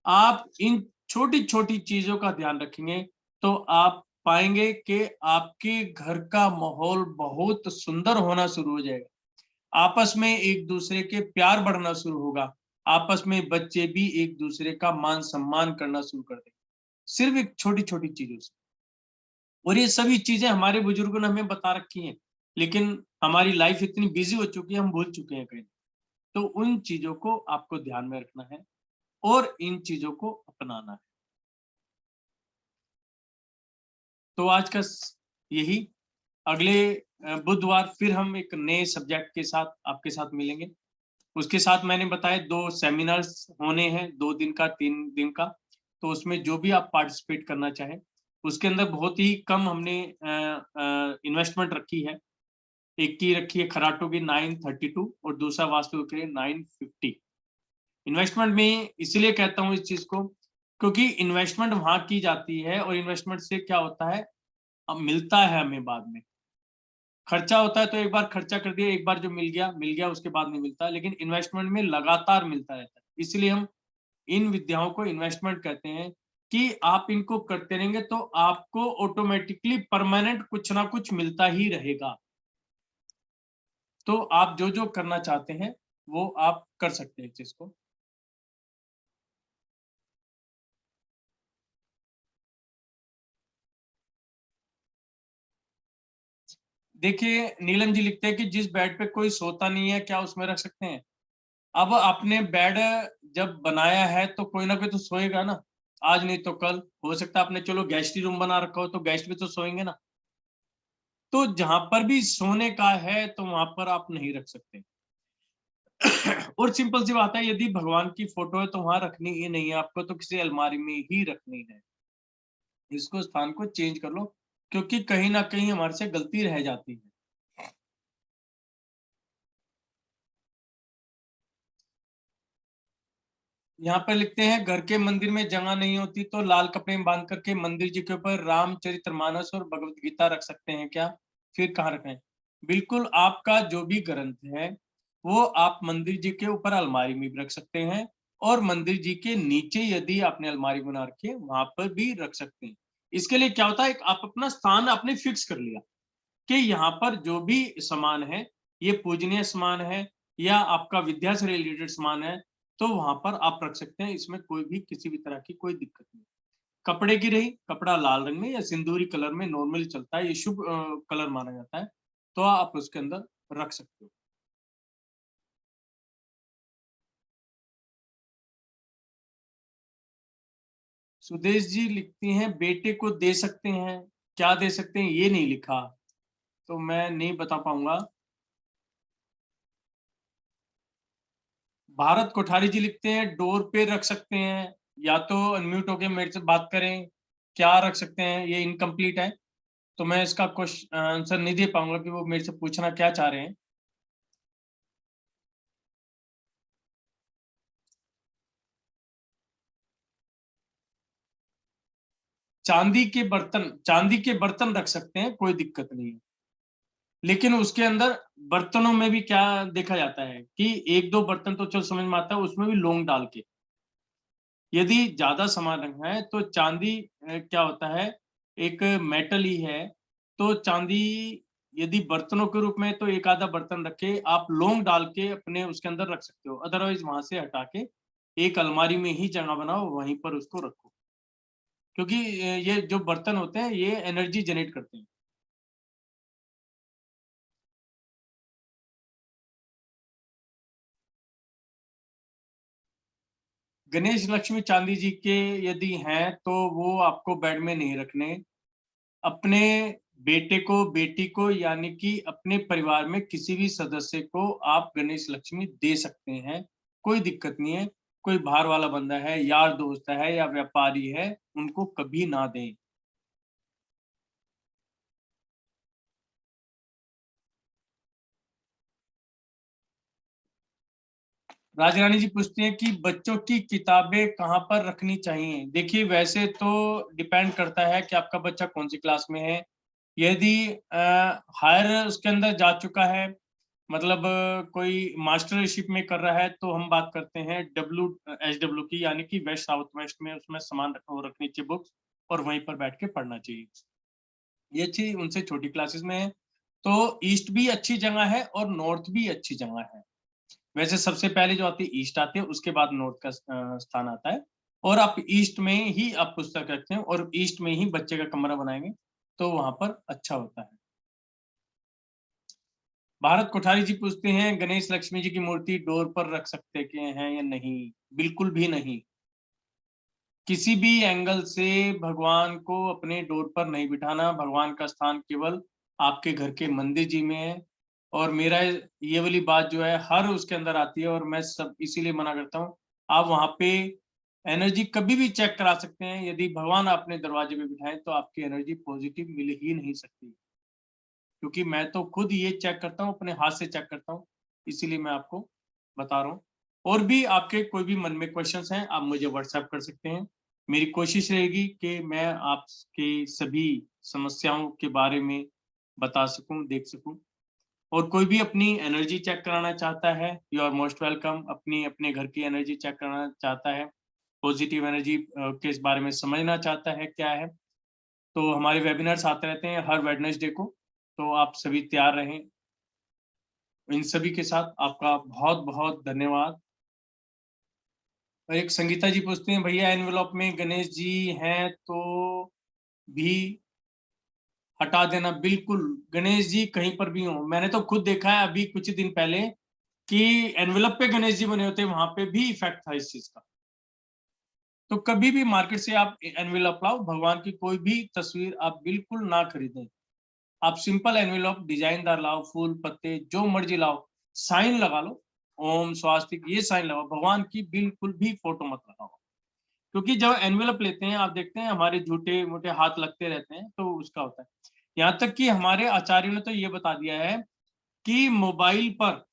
आप इन छोटी-छोटी चीज़ों का ध्यान रखेंगे, तो आप पाएँगे कि आपके घर का माहौल बहुत सुंदर होना शुरू हो जाएगा। आपस में एक-दूसरे के प्यार बढ़ना शुरू होगा। आपस में बच्चे भी एक-दूसरे का मान-सम्मान करना शुरू कर देंगे, सिर्फ़ एक छोटी-छोटी चीज़ों से। और ये सभी चीज़ें हमारे बुजुर्गों ने हमें बता रखी हैं, लेकिन हमारी लाइफ़ इतनी बिज़ी हो चुकी है, हम भूल चुके हैं कहीं। तो उन चीज़ों को आपको ध्यान में रखना है और इन चीज़ों को अपनाना है। तो आज का यही, अगले बुधवार फिर हम एक नए सब्जेक्ट के साथ आपके साथ मिलेंगे। उसके साथ मैंने बताया 2 सेमिनार्स होने हैं, 2 दिन का, 3 दिन का। तो उसमें जो भी आप पार्टिसिपेट करना चाहें, उसके अंदर बहुत ही कम हमने इन्वेस्टमेंट रखी है। एक की रखी है खराटो की 932 और दूसरा वास्तु के लिए 950। इन्वेस्टमेंट में इसलिए कहता हूँ इस चीज़ को, क्योंकि इन्वेस्टमेंट वहाँ की जाती है, और इन्वेस्टमेंट से क्या होता है, अब मिलता है हमें बाद में। खर्चा होता है तो एक बार खर्चा कर दिया, एक बार जो मिल गया उसके बाद नहीं मिलता, लेकिन इन्वेस्टमेंट में लगातार मिलता रहता है। इसलिए हम इन विद्याओं को इन्वेस्टमेंट कहते हैं, कि आप इनको करते रहेंगे तो आपको ऑटोमैटिकली परमानेंट कुछ ना कुछ मिलता ही रहेगा। तो आप जो-जो करना चाहते हैं, वो आप कर सकते हैं इस चीज़ को। देखिए, नीलम जी लिखते हैं कि जिस बेड पे कोई सोता नहीं है, क्या उसमें रख सकते हैं? अब आपने बेड जब बनाया है तो कोई ना कोई तो सोएगा ना, आज नहीं तो कल। हो सकता है आपने चलो गेस्ट रूम बना रखा हो, तो गेस्ट भी तो सोएँगे ना। तो जहाँ पर भी सोने का है, तो वहाँ पर आप नहीं रख सकते। और सिंपल सी बात है, यदि भगवान की फ़ोटो है तो वहाँ रखनी ही नहीं है, आपको तो किसी अलमारी में ही रखनी है। इसको, स्थान को चेंज कर लो, क्योंकि कहीं न कहीं हमारे से गलती रह जाती है। यहाँ पे लिखते हैं, घर के मंदिर में जगह नहीं होती तो लाल कपड़े में बांध करके मंदिर जी के ऊपर रामचरितमानस और भगवत गीता रख सकते हैं क्या? फिर कहाँ रखें? बिल्कुल, आपका जो भी ग्रंथ है, वो आप मंदिर जी के ऊपर अलमारी में भी रख सकते हैं, और मंदिर जी के नीचे यदि आपने अलमारी बना रखी है, वहाँ पर भी रख सकते हैं। इसके लिए क्या होता है, एक आप अपना स्थान आपने फिक्स कर लिया कि यहाँ पर जो भी सामान है, ये पूजनीय सामान है या आपका विद्या से रिलेटेड सामान है, तो वहाँ पर आप रख सकते हैं। इसमें कोई भी किसी भी तरह की कोई दिक्कत नहीं। कपड़े की रही, कपड़ा लाल रंग में या सिंदूरी कलर में नॉर्मली चलता है, ये शुभ कलर माना जाता है, तो आप उसके अंदर रख सकते हो। सुदेश जी लिखती हैं, बेटे को दे सकते हैं, क्या दे सकते हैं ये नहीं लिखा, तो मैं नहीं बता पाऊँगा। भारत कोठारी जी लिखते हैं, डोर पे रख सकते हैं, या तो अनम्यूट होके मेरे से बात करें, क्या रख सकते हैं, ये इनकम्प्लीट है, तो मैं इसका आंसर नहीं दे पाऊँगा कि वो मेरे से पूछना क्या चाह रहे हैं। चांदी के बर्तन रख सकते हैं, कोई दिक्कत नहीं है। लेकिन उसके अंदर बर्तनों में भी क्या देखा जाता है कि 1-2 बर्तन तो चलो समझ में आता है, उसमें भी लौंग डाल के। यदि ज़्यादा सामान रखना है तो चांदी क्या होता है, एक मेटल ही है, तो चांदी यदि बर्तनों के रूप में तो एक आधा बर्तन रख के आप लौंग डाल के अपने उसके अंदर रख सकते हो। अदरवाइज़ वहाँ से हटा के एक अलमारी में ही जगह बनाओ, वहीं पर उसको रखो। क्योंकि ये जो बर्तन होते हैं, ये एनर्जी जनरेट करते हैं। गणेश लक्ष्मी चांदी जी के यदि हैं तो वो आपको बेड में नहीं रखने, अपने बेटे को, बेटी को, यानी कि अपने परिवार में किसी भी सदस्य को आप गणेश लक्ष्मी दे सकते हैं, कोई दिक्कत नहीं है। कोई बाहर वाला बंदा है, यार दोस्त है या व्यापारी है, उनको कभी ना दें। राजरानी जी पूछती हैं कि बच्चों की किताबें कहाँ पर रखनी चाहिए? देखिए, वैसे तो डिपेंड करता है कि आपका बच्चा कौन सी क्लास में है। यदि हायर उसके अंदर जा चुका है, मतलब कोई मास्टरशिप में कर रहा है, तो हम बात करते हैं WSW की, यानी कि वेस्ट साउथ वेस्ट में उसमें सामान वो रखनी चाहिए बुक्स, और वहीं पर बैठ के पढ़ना चाहिए। ये चीज़ उनसे छोटी क्लासेस में है। तो ईस्ट भी अच्छी जगह है और नॉर्थ भी अच्छी जगह है। वैसे सबसे पहले जो आती है ईस्ट आती है, उसके बाद नॉर्थ का स्थान आता है, और आप ईस्ट में ही आप पुस्तक रखते हैं और ईस्ट में ही बच्चे का कमरा बनाएंगे, तो वहां पर अच्छा होता है। भारत कोठारी जी पूछते हैं, गणेश लक्ष्मी जी की मूर्ति डोर पर रख सकते के हैं या नहीं? बिल्कुल भी नहीं। किसी भी एंगल से भगवान को अपने डोर पर नहीं बिठाना। भगवान का स्थान केवल आपके घर के मंदिर जी में है, और मेरा ये वाली बात जो है हर उसके अंदर आती है, और मैं सब इसीलिए मना करता हूँ। आप वहां पे एनर्जी कभी भी चेक करा सकते हैं। यदि भगवान अपने दरवाजे पे बिठाए तो आपकी एनर्जी पॉजिटिव मिल ही नहीं सकती, क्योंकि मैं तो खुद ये चेक करता हूँ, अपने हाथ से चेक करता हूँ, इसीलिए मैं आपको बता रहा हूँ। और भी आपके कोई भी मन में क्वेश्चंस हैं, आप मुझे व्हाट्सएप कर सकते हैं। मेरी कोशिश रहेगी कि मैं आपके सभी समस्याओं के बारे में बता सकूं, देख सकूं। और कोई भी अपनी एनर्जी चेक कराना चाहता है, यू आर मोस्ट वेलकम। अपनी अपने घर की एनर्जी चेक कराना चाहता है, पॉजिटिव एनर्जी के इस बारे में समझना चाहता है क्या है, तो हमारे वेबिनार्स आते रहते हैं हर वेडनेसडे को, तो आप सभी तैयार रहें। इन सभी के साथ आपका बहुत बहुत धन्यवाद। और एक संगीता जी पूछते हैं, भैया एनवेलप में गणेश जी हैं तो भी हटा देना। बिल्कुल, गणेश जी कहीं पर भी हो, मैंने तो खुद देखा है अभी कुछ दिन पहले कि एनवेलप पे गणेश जी बने होते हैं, वहां पे भी इफेक्ट था इस चीज का। तो कभी भी मार्केट से आप एनवेलप लाओ, भगवान की कोई भी तस्वीर आप बिल्कुल ना खरीदें। आप सिंपल एनवेलप डिजाइनदार लाओ, फूल पत्ते जो मर्जी लाओ, साइन लगा लो, ओम स्वास्तिक ये साइन लगाओ, भगवान की बिल्कुल भी फोटो मत लगाओ। क्योंकि जब एनवेलप लेते हैं, आप देखते हैं हमारे झूठे मोटे हाथ लगते रहते हैं, तो उसका होता है। यहाँ तक कि हमारे आचार्य ने तो ये बता दिया है कि मोबाइल पर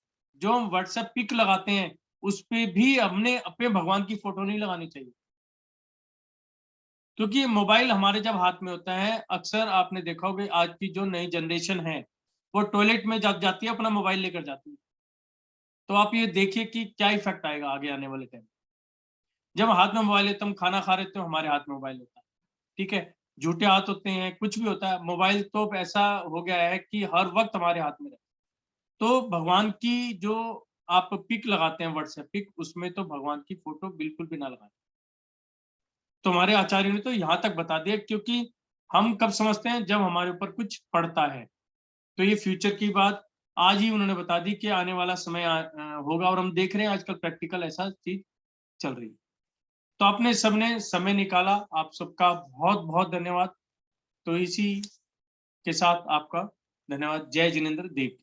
जो हम व्हाट्सएप पिक लगाते हैं, उस पे भी हमने अपने भगवान की फोटो नहीं लगानी चाहिए। क्योंकि मोबाइल हमारे जब हाथ में होता है, अक्सर आपने देखा होगा आज की जो नई जनरेशन है, वो टॉयलेट में जब जाती है अपना मोबाइल लेकर जाती है। तो आप ये देखिए कि क्या इफेक्ट आएगा आगे आने वाले टाइम। जब हाथ में मोबाइल लेते हम खाना खा रहे थे, हमारे हाथ में मोबाइल होता है, ठीक है, झूठे हाथ होते हैं, कुछ भी होता है, मोबाइल तो ऐसा हो गया है कि हर वक्त हमारे हाथ में रहता है। तो भगवान की जो आप पिक लगाते हैं व्हाट्सएप पिक, उसमें तो भगवान की फोटो बिल्कुल भी ना लगाएं। तो हमारे आचार्य ने तो यहाँ तक बता दिया, क्योंकि हम कब समझते हैं जब हमारे ऊपर कुछ पड़ता है। तो ये फ्यूचर की बात आज ही उन्होंने बता दी कि आने वाला समय होगा, और हम देख रहे हैं आजकल प्रैक्टिकल ऐसा चीज चल रही है। तो आपने सबने समय निकाला, आप सबका बहुत बहुत धन्यवाद। तो इसी के साथ आपका धन्यवाद। जय जिनेन्द्र देव।